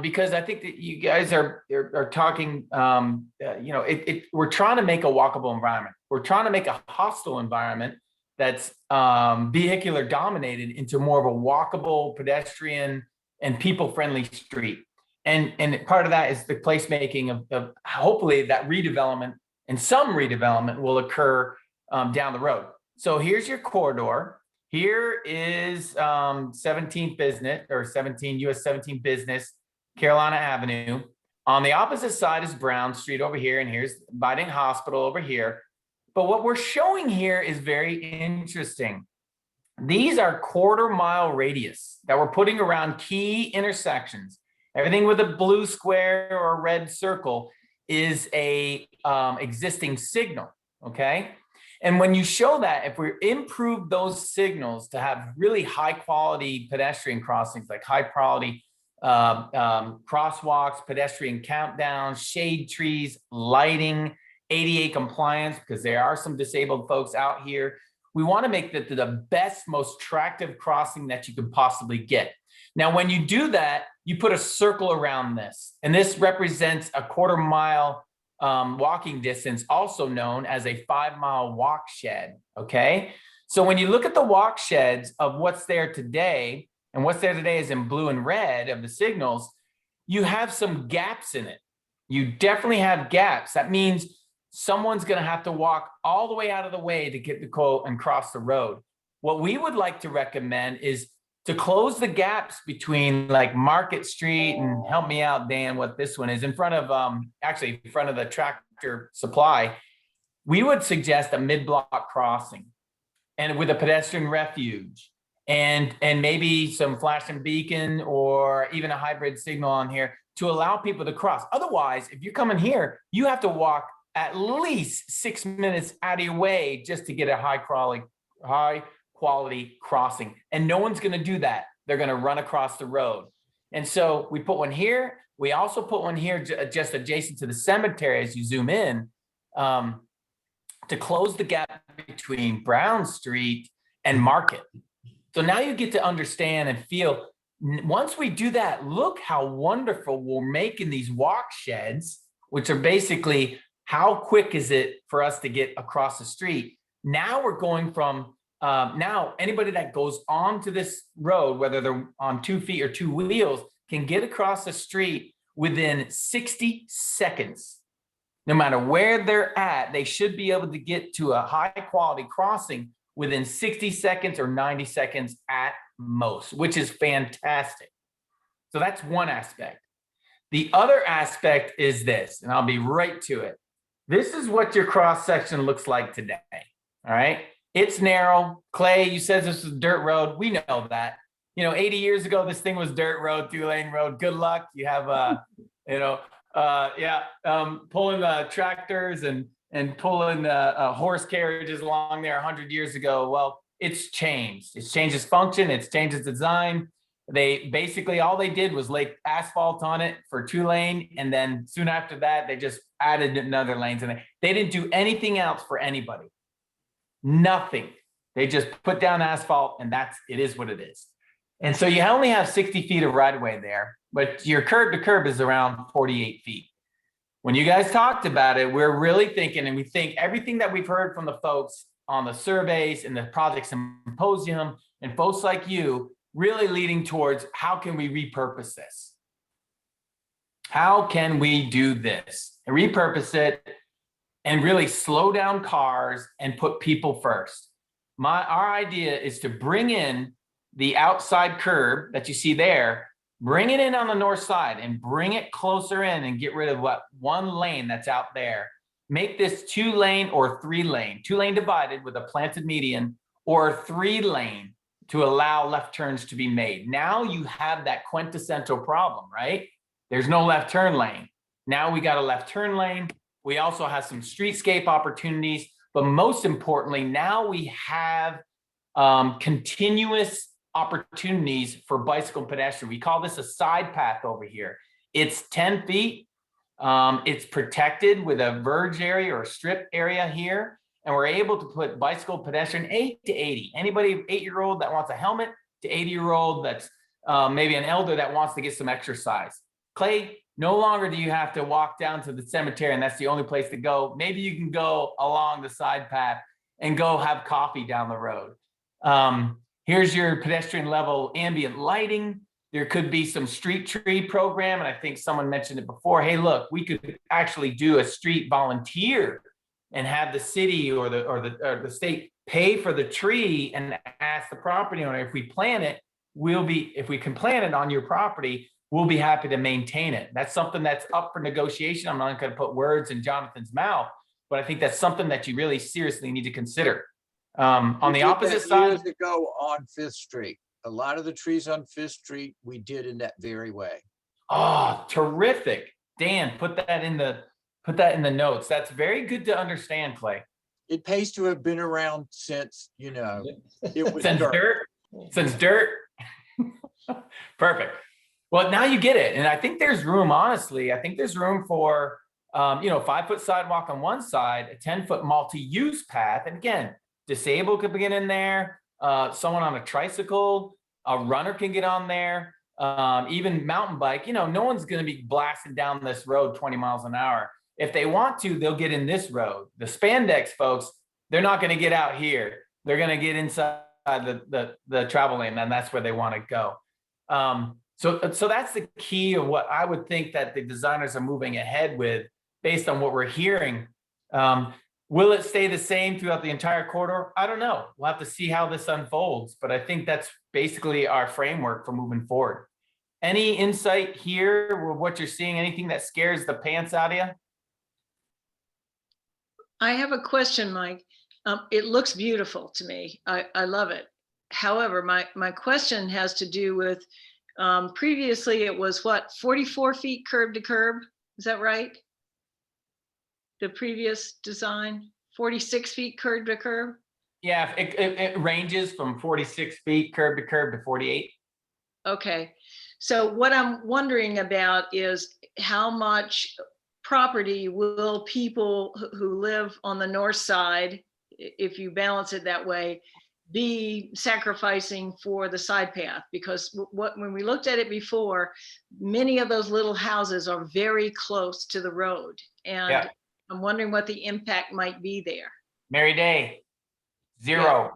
Because I think that you guys are talking, we're trying to make a walkable environment. We're trying to make a hostile environment that's vehicular dominated into more of a walkable, pedestrian, and people-friendly street. And part of that is the placemaking of hopefully that redevelopment, and some redevelopment will occur down the road. So here's your corridor. Here is 17th Business, or 17 US 17 Business, Carolina Avenue. On the opposite side is Brown Street over here, and here's Biden Hospital over here. But what we're showing here is very interesting. These are quarter-mile radius that we're putting around key intersections. Everything with a blue square or a red circle is a existing signal, okay? And when you show that, if we improve those signals to have really high-quality pedestrian crossings, like high-quality crosswalks, pedestrian countdowns, shade trees, lighting, ADA compliance, because there are some disabled folks out here. We want to make that the best, most attractive crossing that you can possibly get. Now, when you do that, you put a circle around this, and this represents a quarter-mile walking distance, also known as a 5-mile walk shed, okay? So when you look at the walk sheds of what's there today, and what's there today is in blue and red of the signals, you have some gaps in it. You definitely have gaps. That means someone's gonna have to walk all the way out of the way to get the coat and cross the road. What we would like to recommend is to close the gaps between like Market Street, and help me out, Dan, what this one is, in front of, actually in front of the Tractor Supply. We would suggest a mid-block crossing, and with a pedestrian refuge, and maybe some flashing beacon or even a hybrid signal on here to allow people to cross. Otherwise, if you're coming here, you have to walk at least 6 minutes out of your way just to get a high quality crossing. And no one's going to do that. They're going to run across the road. And so we put one here. We also put one here just adjacent to the cemetery as you zoom in, to close the gap between Brown Street and Market. So now you get to understand and feel, once we do that, look how wonderful we're making these walk sheds, which are basically how quick is it for us to get across the street. Now we're going from, now anybody that goes onto this road, whether they're on 2 feet or 2 wheels, can get across the street within 60 seconds. No matter where they're at, they should be able to get to a high quality crossing within 60 seconds or 90 seconds at most, which is fantastic. So that's one aspect. The other aspect is this, and I'll be right to it. This is what your cross section looks like today. All right. It's narrow. Clay, you said this was a dirt road. We know that. 80 years ago, this thing was dirt road, 2-lane road. Good luck. You have, pulling tractors and pulling horse carriages along there 100 years ago. Well, it's changed. It's changed its function. It's changed its design. They basically, all they did was lay asphalt on it for 2-lane. And then soon after that, they just added another lanes. And they didn't do anything else for anybody. Nothing. They just put down asphalt, and it is what it is. And so you only have 60 feet of right of way there, but your curb to curb is around 48 feet. When you guys talked about it, we're really thinking, and we think everything that we've heard from the folks on the surveys and the project symposium and folks like you, really leading towards how can we repurpose this? How can we do this and repurpose it and really slow down cars and put people first? Our idea is to bring in the outside curb that you see there, bring it in on the north side and bring it closer in and get rid of one lane that's out there. Make this 2-lane or 3-lane, 2-lane divided with a planted median, or 3-lane to allow left turns to be made. Now you have that quintessential problem, right? There's no left turn lane. Now we got a left turn lane. We also have some streetscape opportunities, but most importantly, now we have continuous opportunities for bicycle and pedestrian. We call this a side path over here. It's 10 feet. It's protected with a verge area or strip area here. And we're able to put bicycle pedestrian 8 to 80. Anybody 8-year-old that wants a helmet to 80-year-old that's maybe an elder that wants to get some exercise. Clay, no longer do you have to walk down to the cemetery and that's the only place to go. Maybe you can go along the side path and go have coffee down the road. Here's your pedestrian level ambient lighting. There could be some street tree program. And I think someone mentioned it before. Hey, look, we could actually do a street volunteer and have the city or the state pay for the tree and ask the property owner, if we plant it, if we can plant it on your property, we'll be happy to maintain it. That's something that's up for negotiation. I'm not going to put words in Jonathan's mouth, but I think that's something that you really seriously need to consider. On the opposite side, years ago on 5th Street, a lot of the trees on 5th Street we did in that very way. Oh, terrific. Dan, put that in the notes. That's very good to understand, Clay. It pays to have been around since, it was Since dirt. Since dirt. Perfect. Well, now you get it. And I think there's room, honestly, I think there's room for, 5-foot sidewalk on one side, a 10-foot multi-use path. And again, disabled could get in there. Someone on a tricycle, a runner can get on there. Even mountain bike, no one's going to be blasting down this road 20 miles an hour. If they want to, they'll get in this road. The spandex folks, they're not going to get out here. They're going to get inside the travel lane, and that's where they want to go. So that's the key of what I would think that the designers are moving ahead with based on what we're hearing. Will it stay the same throughout the entire corridor? I don't know. We'll have to see how this unfolds, but I think that's basically our framework for moving forward. Any insight here with what you're seeing? Anything that scares the pants out of you? I have a question, Mike. It looks beautiful to me. I love it. However, my question has to do with previously it was 44 feet curb to curb. Is that right? The previous design, 46 feet curb to curb? Yeah, it ranges from 46 feet curb to curb to 48. Okay, So what I'm wondering about is how much property will people who live on the north side, if you balance it that way, be sacrificing for the side path? Because when we looked at it before, many of those little houses are very close to the road. And Yeah. I'm wondering what the impact might be there. Mary Day, zero.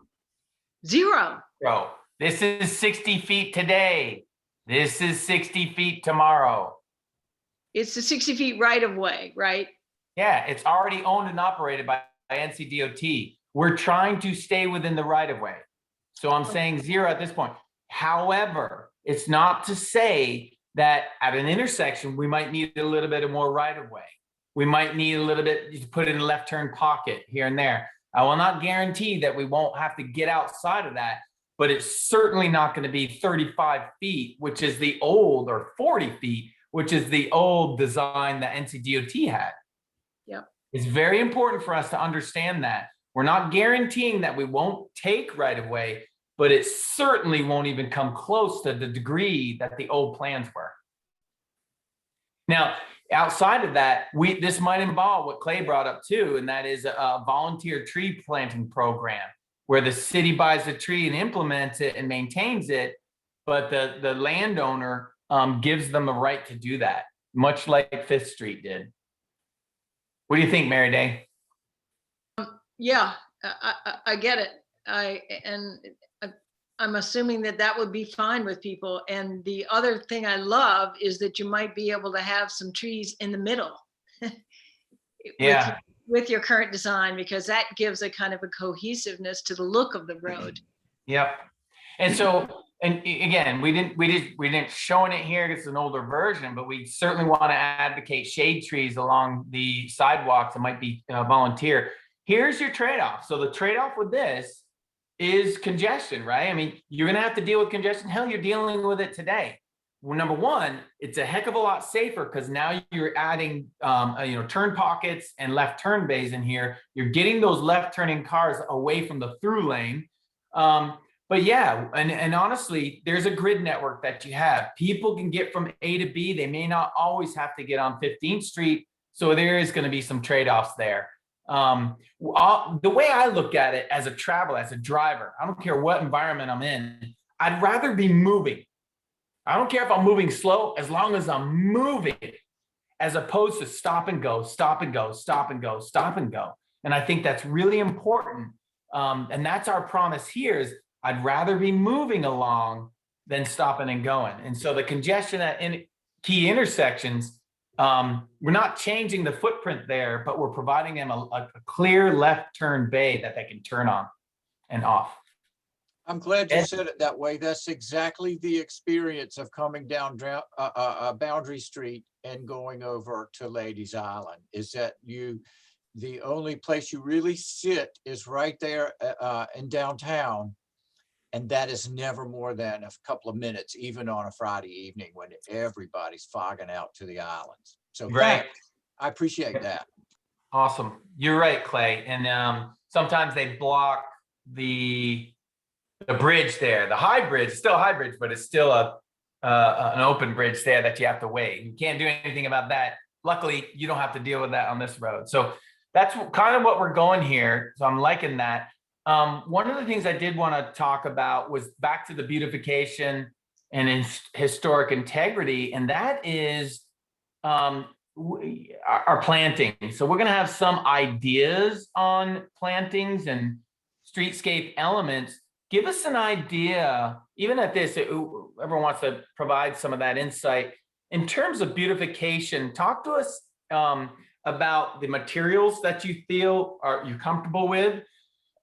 Zero. Zero. This is 60 feet today. This is 60 feet tomorrow. It's the 60 feet right of way, right? Yeah, it's already owned and operated by NCDOT. We're trying to stay within the right of way. So I'm saying zero at this point. However, it's not to say that at an intersection, we might need a little bit of more right of way. We might need a little bit to put in a left turn pocket here and there. I will not guarantee that we won't have to get outside of that, but it's certainly not going to be 35 feet, which is the old, or 40 feet, which is the old design that NCDOT had. Yep. It's very important for us to understand that. We're not guaranteeing that we won't take right of way, but it certainly won't even come close to the degree that the old plans were. Now, outside of that, this might involve what Clay brought up too, and that is a volunteer tree planting program where the city buys the tree and implements it and maintains it, but the landowner gives them a right to do that, much like Fifth Street did. What do you think, Mary Day? Yeah, I get it. I'm assuming that would be fine with people. And the other thing I love is that you might be able to have some trees in the middle. Yeah. With your current design, because that gives a kind of a cohesiveness to the look of the road. Yep. And so, and again, we didn't showing it here. It's an older version, but we certainly want to advocate shade trees along the sidewalks that might be volunteer. Here's your trade-off. So the trade-off with this is congestion, right? I mean, you're going to have to deal with congestion. Hell, you're dealing with it today. Well, number one, it's a heck of a lot safer because now you're adding, turn pockets and left turn bays in here. You're getting those left turning cars away from the through lane. But yeah, and honestly, there's a grid network that you have. People can get from A to B. They may not always have to get on 15th Street. So there is going to be some trade-offs there. The way I look at it as a traveler, as a driver, I don't care what environment I'm in, I'd rather be moving. I don't care if I'm moving slow, as long as I'm moving, as opposed to stop and go, stop and go, stop and go, stop and go. And I think that's really important. And that's our promise here is I'd rather be moving along than stopping and going. And so the congestion at key intersections, we're not changing the footprint there, but we're providing them a clear left turn bay that they can turn on and off. I'm glad you said it that way. That's exactly the experience of coming down Boundary Street and going over to Ladies Island, is that the only place you really sit is right there in downtown. And that is never more than a couple of minutes, even on a Friday evening when everybody's fogging out to the islands. So right. I appreciate that. Awesome. You're right, Clay. And sometimes they block the bridge there, the high bridge, still a high bridge, but it's still an open bridge there that you have to wait. You can't do anything about that. Luckily, you don't have to deal with that on this road. So that's kind of what we're going here. So I'm liking that. One of the things I did want to talk about was back to the beautification and historic integrity, and that is our planting. So we're going to have some ideas on plantings and streetscape elements. Give us an idea, even at this, everyone wants to provide some of that insight. In terms of beautification, talk to us about the materials that you feel you're comfortable with,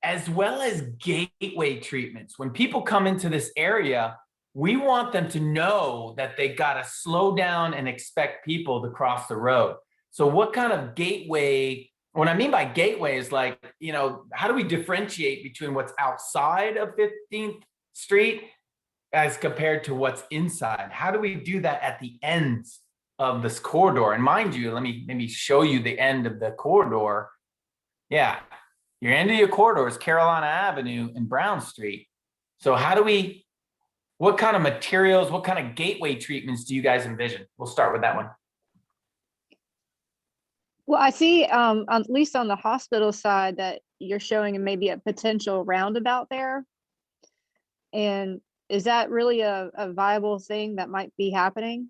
as well as gateway treatments. When people come into this area, we want them to know that they got to slow down and expect people to cross the road. So what kind of gateway, what I mean by gateway is like, how do we differentiate between what's outside of 15th Street as compared to what's inside? How do we do that at the ends of this corridor? And mind you, let me maybe show you the end of the corridor. Yeah, your end of your corridor is Carolina Avenue and Brown Street. So how do we what kind of materials, what kind of gateway treatments do you guys envision? We'll start with that one. Well, I see, at least on the hospital side, that you're showing maybe a potential roundabout there. And is that really a viable thing that might be happening?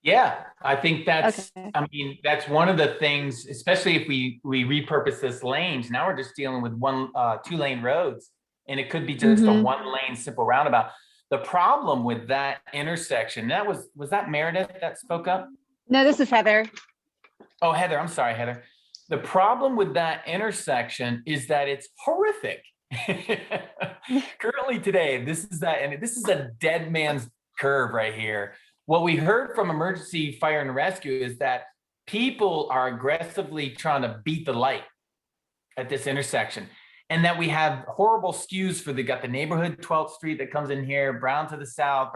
Yeah, I think that's, Okay. I mean, that's one of the things, especially if we repurpose this lanes. Now we're just dealing with one, 2-lane roads, and it could be just a Mhm. 1-lane simple roundabout. The problem with that intersection, was that Meredith that spoke up? No, this is Heather. Oh, Heather, I'm sorry, Heather. The problem with that intersection is that it's horrific. Currently today, this is a dead man's curve right here. What we heard from emergency fire and rescue is that people are aggressively trying to beat the light at this intersection, and that we have horrible skews for got the neighborhood 12th Street that comes in here, Brown to the south,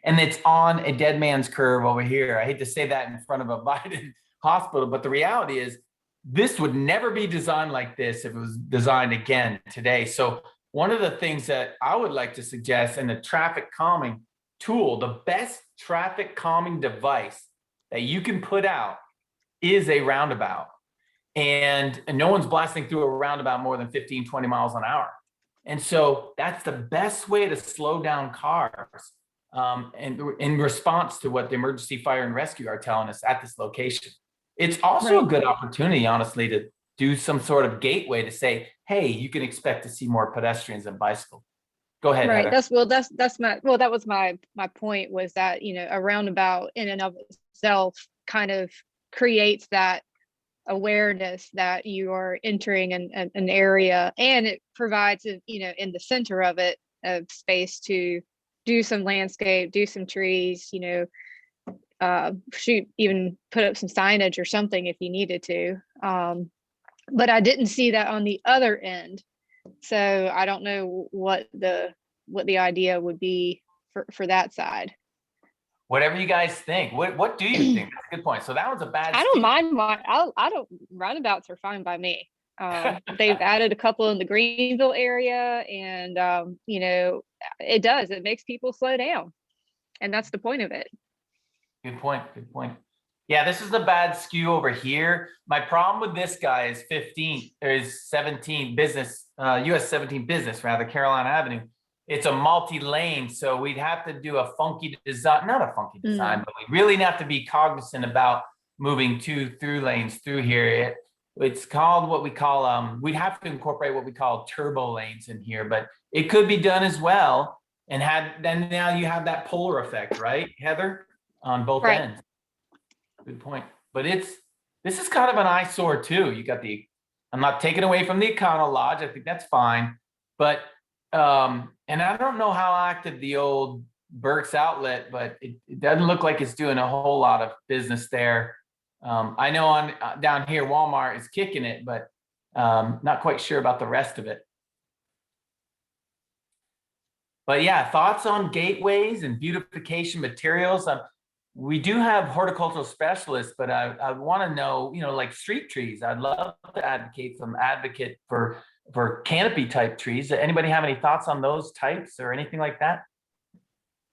and it's on a dead man's curve over here. I hate to say that in front of a Biden hospital, but the reality is this would never be designed like this if it was designed again today. So one of the things that I would like to suggest in the traffic calming tool, the best traffic calming device that you can put out is a roundabout. And no one's blasting through a roundabout more than 15, 20 miles an hour. And so that's the best way to slow down cars. And in response to what the emergency fire and rescue are telling us at this location. It's also a good opportunity, honestly, to do some sort of gateway to say, hey, you can expect to see more pedestrians and bicycles. Go ahead, Right. Heather. That was my point, was that, a roundabout in and of itself kind of creates that awareness that you are entering an area, and it provides, in the center of it, a space to do some landscape, do some trees, even put up some signage or something if you needed to. But I didn't see that on the other end. So I don't know what the idea would be for that side. Whatever you guys think. What do you think? That's a good point. So that was a bad. I don't mind I don't roundabouts are fine by me. They've added a couple in the Greenville area, and it makes people slow down, and that's the point of it. Good point. Good point. Yeah, this is the bad skew over here. My problem with this guy is 17 business, US 17 business, rather, Carolina Avenue. It's a multi-lane, so we'd have to do a funky design, not a funky design, but we really have to be cognizant about moving 2 through lanes through here. It's called what we call, we'd have to incorporate what we call turbo lanes in here, but it could be done as well. And then now you have that polar effect, right, Heather, on both ends. Good point. But this is kind of an eyesore too. You got I'm not taking away from the Econo Lodge. I think that's fine. But, and I don't know how active the old Burke's Outlet, but it doesn't look like it's doing a whole lot of business there. I know down here, Walmart is kicking it, but not quite sure about the rest of it. But yeah, thoughts on gateways and beautification materials. We do have horticultural specialists, but I want to know, like street trees. I'd love to advocate for canopy type trees. Anybody have any thoughts on those types or anything like that?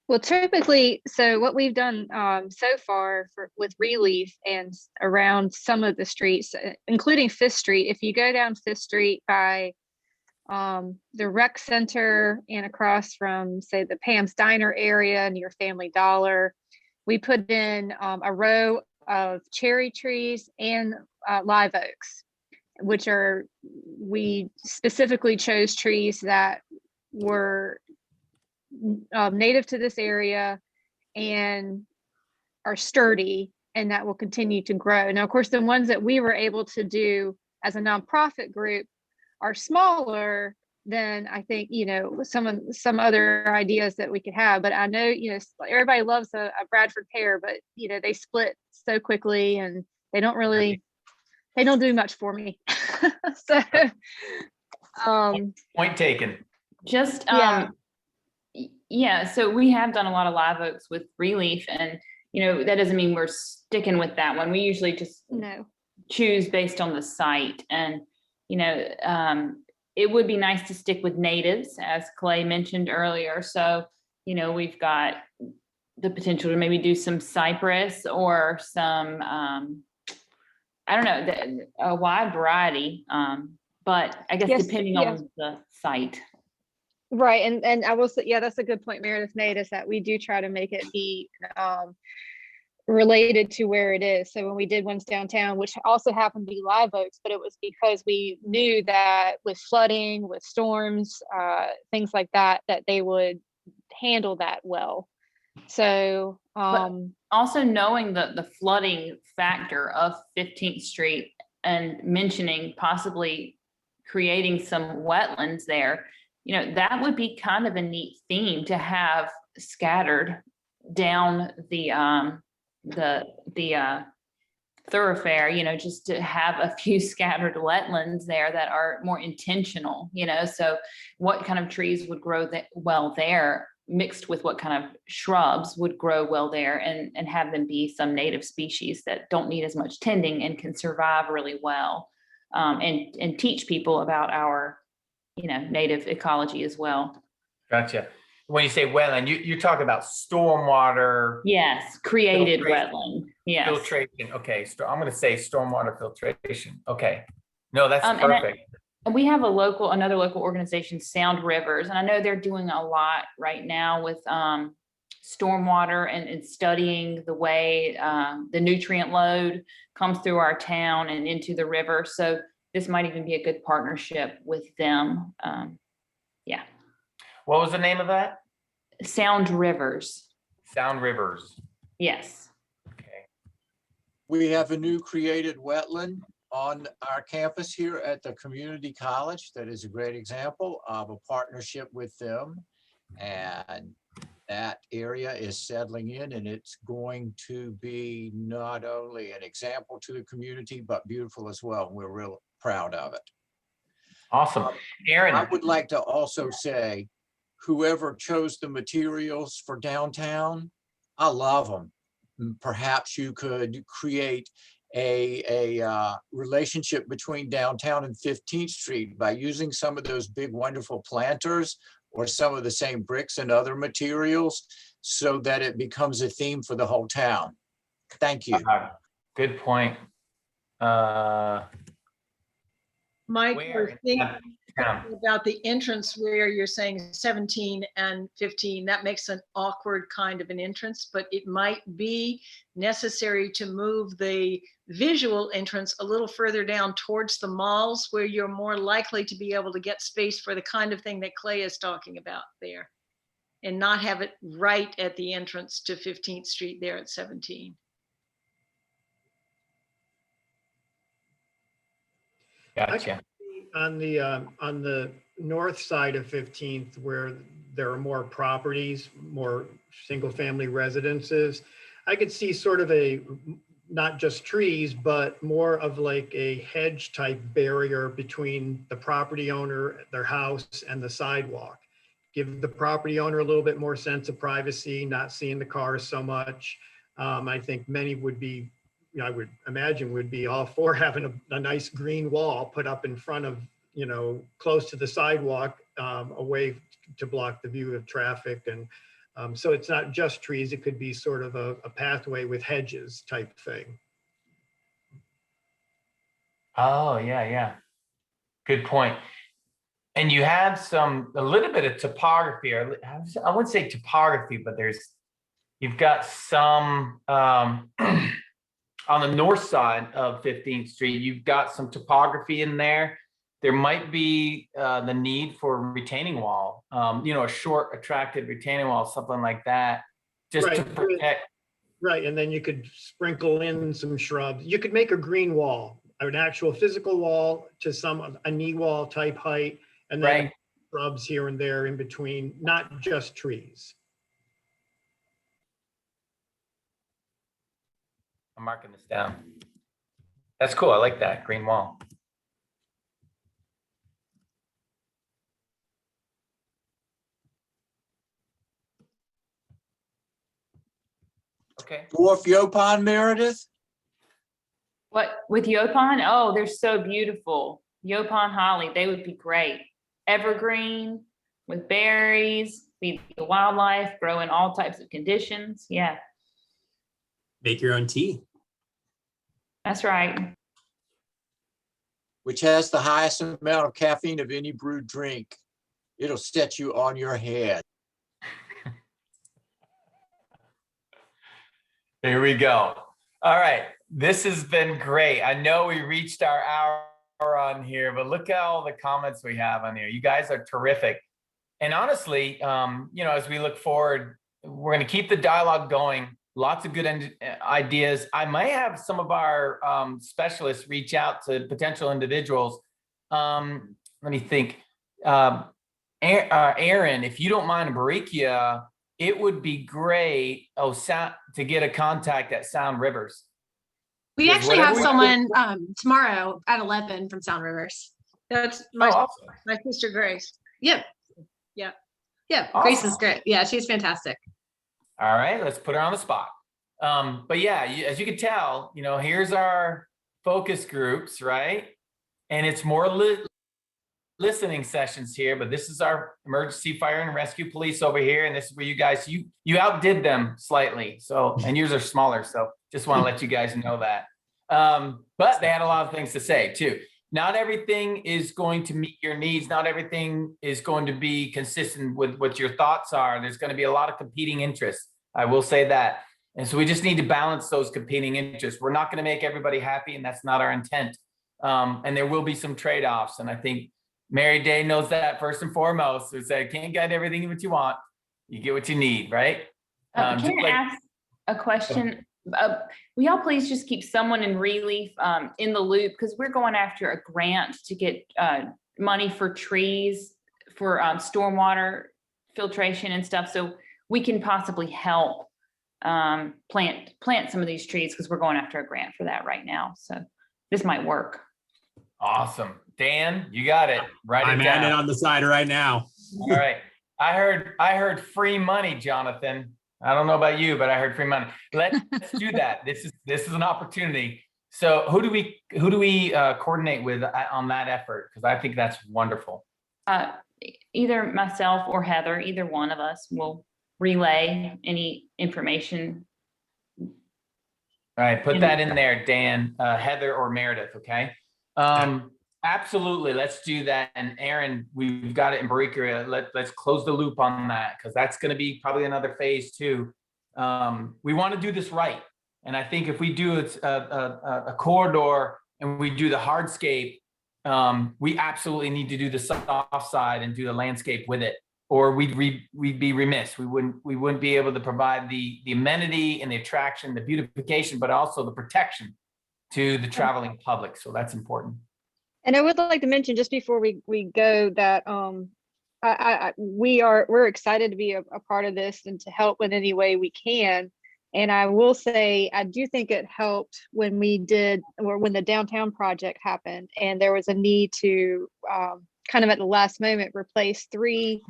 Well, typically, so what we've done so far with relief and around some of the streets, including Fifth Street, if you go down Fifth Street by the rec center and across from, say, the Pam's Diner area near Family Dollar, we put in a row of cherry trees and live oaks, which we specifically chose trees that were native to this area and are sturdy and that will continue to grow. Now, of course, the ones that we were able to do as a nonprofit group are smaller than I think, some other ideas that we could have. But I know, everybody loves a Bradford pear, but, they split so quickly and they don't do much for me. So, Point taken. Just, yeah. So we have done a lot of live oaks with relief, and, that doesn't mean we're sticking with that one. We usually just choose based on the site. And, it would be nice to stick with natives, as Clay mentioned earlier. So, we've got the potential to maybe do some cypress or some, I don't know, a wide variety. But I guess Yes, depending yes. on the site. Right. And I will say, yeah, that's a good point, Meredith made, is that we do try to make it be related to where it is. So when we did ones downtown, which also happened to be live oaks, but it was because we knew that with flooding, with storms, things like that, that they would handle that well. So also knowing the flooding factor of 15th Street and mentioning possibly creating some wetlands there, that would be kind of a neat theme to have scattered down the thoroughfare, just to have a few scattered wetlands there that are more intentional, so what kind of trees would grow well there, mixed with what kind of shrubs would grow well there, and have them be some native species that don't need as much tending and can survive really well, and teach people about our native ecology as well. Gotcha. When you say wetland, you're talking about stormwater. Yes, created Filtration. wetland. Yes. Filtration. Okay. I'm going to say stormwater filtration. Okay. No, that's And perfect. And we have another local organization, Sound Rivers, and I know they're doing a lot right now with stormwater and studying the way the nutrient load comes through our town and into the river. So this might even be a good partnership with them. Yeah. What was the name of that? Sound Rivers. Sound Rivers. Yes. Okay. We have a new created wetland on our campus here at the community college. That is a great example of a partnership with them. And that area is settling in, and it's going to be not only an example to the community, but beautiful as well. We're real proud of it. Awesome. Aaron. I would like to also say, whoever chose the materials for downtown, I love them. Perhaps you could create a relationship between downtown and 15th Street by using some of those big, wonderful planters or some of the same bricks and other materials, so that it becomes a theme for the whole town. Thank you. Good point. Mike, I was thinking Yeah. about the entrance where you're saying 17 and 15, that makes an awkward kind of an entrance, but it might be necessary to move the visual entrance a little further down towards the malls, where you're more likely to be able to get space for the kind of thing that Clay is talking about there, and not have it right at the entrance to 15th Street there at 17. Gotcha. On the north side of 15th, where there are more properties, more single-family residences, I could see sort of not just trees, but more of like a hedge type barrier between the property owner, their house, and the sidewalk. Give the property owner a little bit more sense of privacy, not seeing the cars so much. I think many would be, I would imagine, would be all for having a nice green wall put up in front of, close to the sidewalk, away to block the view of traffic. And so it's not just trees, it could be sort of a pathway with hedges type thing. Oh, yeah. Good point. And you have a little bit of topography, or I wouldn't say topography, but you've got some, on the north side of 15th Street, you've got some topography in there. There might be the need for a retaining wall, a short, attractive retaining wall, something like that, just to protect. Right, and then you could sprinkle in some shrubs. You could make a green wall, an actual physical wall to a knee wall type height, and then shrubs here and there in between, not just trees. I'm marking this down. That's cool. I like that green wall. Okay. Dwarf Yopon, Meredith? What with Yopon? Oh, they're so beautiful. Yopon holly, they would be great. Evergreen with berries, feed the wildlife, grow in all types of conditions. Yeah, Make your own tea. that's right. Which has the highest amount of caffeine of any brewed drink. It'll set you on your head. Here we go. All right. This has been great. I know we reached our hour on here, but look at all the comments we have on here. You guys are terrific. And honestly, as we look forward, we're going to keep the dialogue going. Lots of good ideas. I might have some of our specialists reach out to potential individuals. Let me think. Aaron, if you don't mind, Barikia, it would be great to get a contact at Sound Rivers. We Because actually have whatever we- someone tomorrow at 11 from Sound Rivers. That's my, awesome. my sister Grace. Yep. Yeah. Yeah. Grace is Awesome. great. Yeah, she's fantastic. All right, let's put her on the spot. But yeah, as you can tell, here's our focus groups, right? And it's more listening sessions here, but this is our emergency fire and rescue police over here. And this is where you guys, you outdid them slightly. So, and yours are smaller. So just want to let you guys know that. But they had a lot of things to say too. Not everything is going to meet your needs. Not everything is going to be consistent with what your thoughts are. There's going to be a lot of competing interests. I will say that. And so we just need to balance those competing interests. We're not going to make everybody happy, and that's not our intent. And there will be some trade-offs. And I think Mary Day knows that first and foremost. We say, can't get everything what you want. You get what you need, right? Can I ask a question? Will y'all please just keep someone in relief in the loop, because we're going after a grant to get money for trees for stormwater filtration and stuff, so we can possibly help plant some of these trees, because we're going after a grant for that right now. So this might work. Awesome. Dan, you got it. Write I'm it down. adding on the side right now. All right. I heard free money, Jonathan. I don't know about you, but I heard free money. Let's do that. This is an opportunity. So who do we coordinate with on that effort? Because I think that's wonderful. Either myself or Heather, either one of us will relay any information. All right, put that in there, Dan, Heather or Meredith, okay? Absolutely, let's do that. And Aaron, we've got it in Barika. Let's close the loop on that, because that's going to be probably another phase too. We want to do this right. And I think if we do a corridor and we do the hardscape, we absolutely need to do the soft side and do the landscape with it, or we'd be remiss. We wouldn't be able to provide the amenity and the attraction, the beautification, but also the protection to the traveling public. So that's important. And I would like to mention, just before we go, that we're excited to be a part of this and to help in any way we can. And I will say, I do think it helped when when the downtown project happened, and there was a need to kind of at the last moment replace 3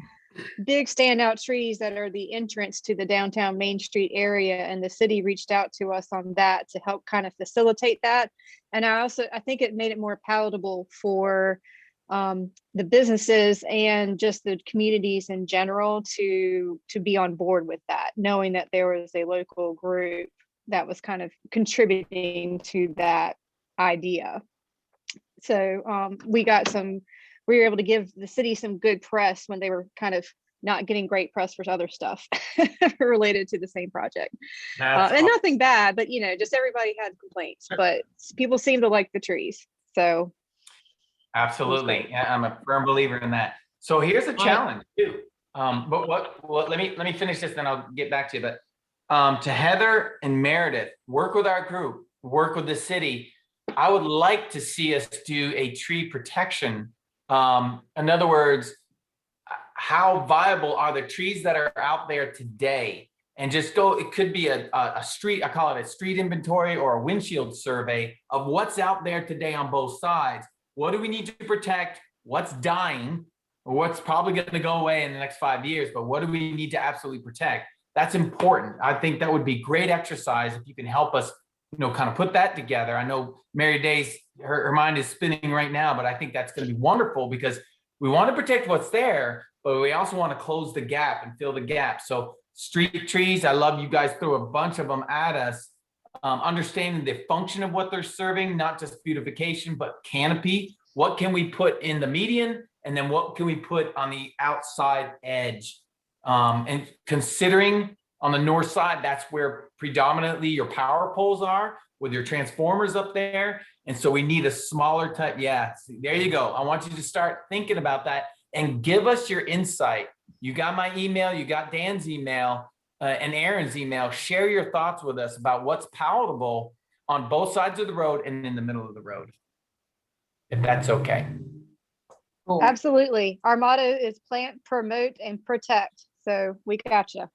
big standout trees that are the entrance to the downtown Main Street area. And the city reached out to us on that to help kind of facilitate that. And I think it made it more palatable for the businesses and just the communities in general to be on board with that, knowing that there was a local group that was kind of contributing to that idea. So we were able to give the city some good press when they were kind of not getting great press for other stuff related to the same project. And nothing bad, but just everybody had complaints, but people seem to like the trees. So absolutely. Yeah, I'm a firm believer in that. So here's a challenge too. But let me finish this, then I'll get back to you. But to Heather and Meredith, work with our group, work with the city. I would like to see us do a tree protection. In other words, how viable are the trees that are out there today? And just go, it could be a street, I call it a street inventory or a windshield survey of what's out there today on both sides. What do we need to protect? What's dying? Or what's probably going to go away in the next 5 years? But what do we need to absolutely protect? That's important. I think that would be great exercise if you can help us, kind of put that together. I know Mary Day's her mind is spinning right now, but I think that's going to be wonderful because we want to protect what's there, but we also want to close the gap and fill the gap. So street trees, I love you guys threw a bunch of them at us. Understanding the function of what they're serving, not just beautification, but canopy. What can we put in the median? And then what can we put on the outside edge? And considering on the north side, that's where predominantly your power poles are with your transformers up there. And so we need a smaller type. Yeah, there you go. I want you to start thinking about that and give us your insight. You got my email, you got Dan's email and Aaron's email. Share your thoughts with us about what's palatable on both sides of the road and in the middle of the road, if that's okay. Cool. Absolutely. Our motto is plant, promote, and protect. So we got you.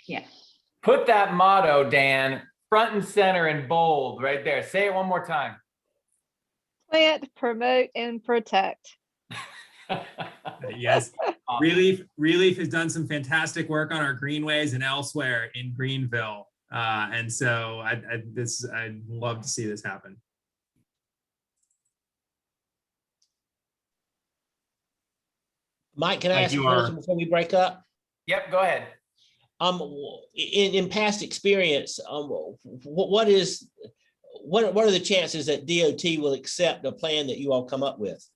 Yeah. Put that motto, Dan, front and center in bold right there. Say it one more time. Plant, promote, and protect. Yes, Relief has done some fantastic work on our greenways and elsewhere in Greenville. And so I'd love to see this happen. Mike, can I Like ask a you are. question before we break up? Yep, go ahead. In past experience, what are the chances that DOT will accept a plan that you all come up with?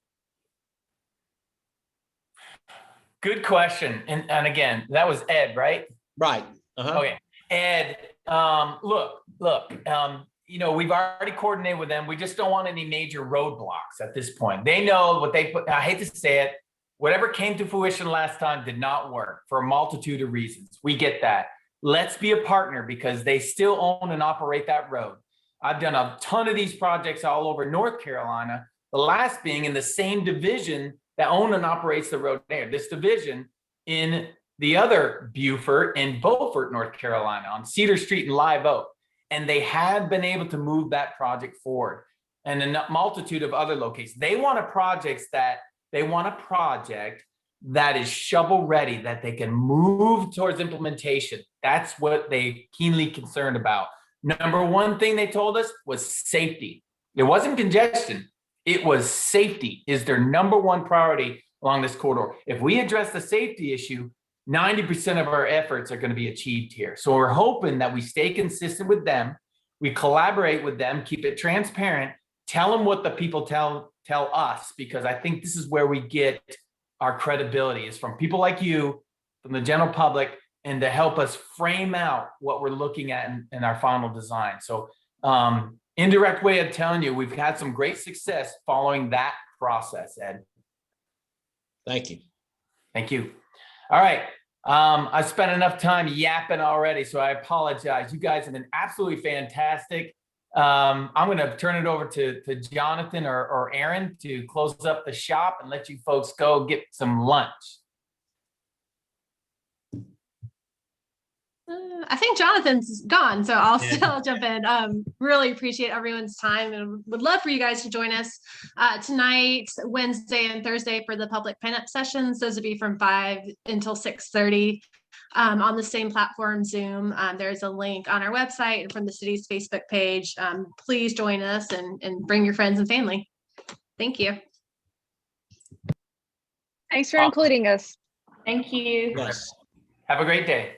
Good question. And again, that was Ed, right? Right. Uh-huh. Okay. Ed, look, you know, we've already coordinated with them. We just don't want any major roadblocks at this point. They know what they put. I hate to say it. Whatever came to fruition last time did not work for a multitude of reasons. We get that. Let's be a partner because they still own and operate that road. I've done a ton of these projects all over North Carolina, the last being in the same division that owns and operates the road there. This division in the other Beaufort in Beaufort, North Carolina on Cedar Street and Live Oak. And they have been able to move that project forward and a multitude of other locations. They want a project that is shovel ready, that they can move towards implementation. That's what they keenly concerned about. Number one thing they told us was safety. It wasn't congestion. It was safety is their number one priority along this corridor. If we address the safety issue, 90% of our efforts are going to be achieved here. So we're hoping that we stay consistent with them. We collaborate with them, keep it transparent, tell them what the people tell us, because I think this is where we get our credibility is from people like you, from the general public, and to help us frame out what we're looking at in our final design. So indirect way of telling you, we've had some great success following that process, Ed. Thank you. Thank you. All right. I spent enough time yapping already, so I apologize. You guys have been absolutely fantastic. I'm going to turn it over to Jonathan or Aaron to close up the shop and let you folks go get some lunch. I think Jonathan's gone, so I'll still jump in. Really appreciate everyone's time and would love for you guys to join us tonight, Wednesday and Thursday for the public pinup sessions. Those will be from 5 until 6:30 on the same platform, Zoom. There's a link on our website and from the city's Facebook page. Please join us and bring your friends and family. Thank you. Thanks for including us. Thank you. Yes. Have a great day.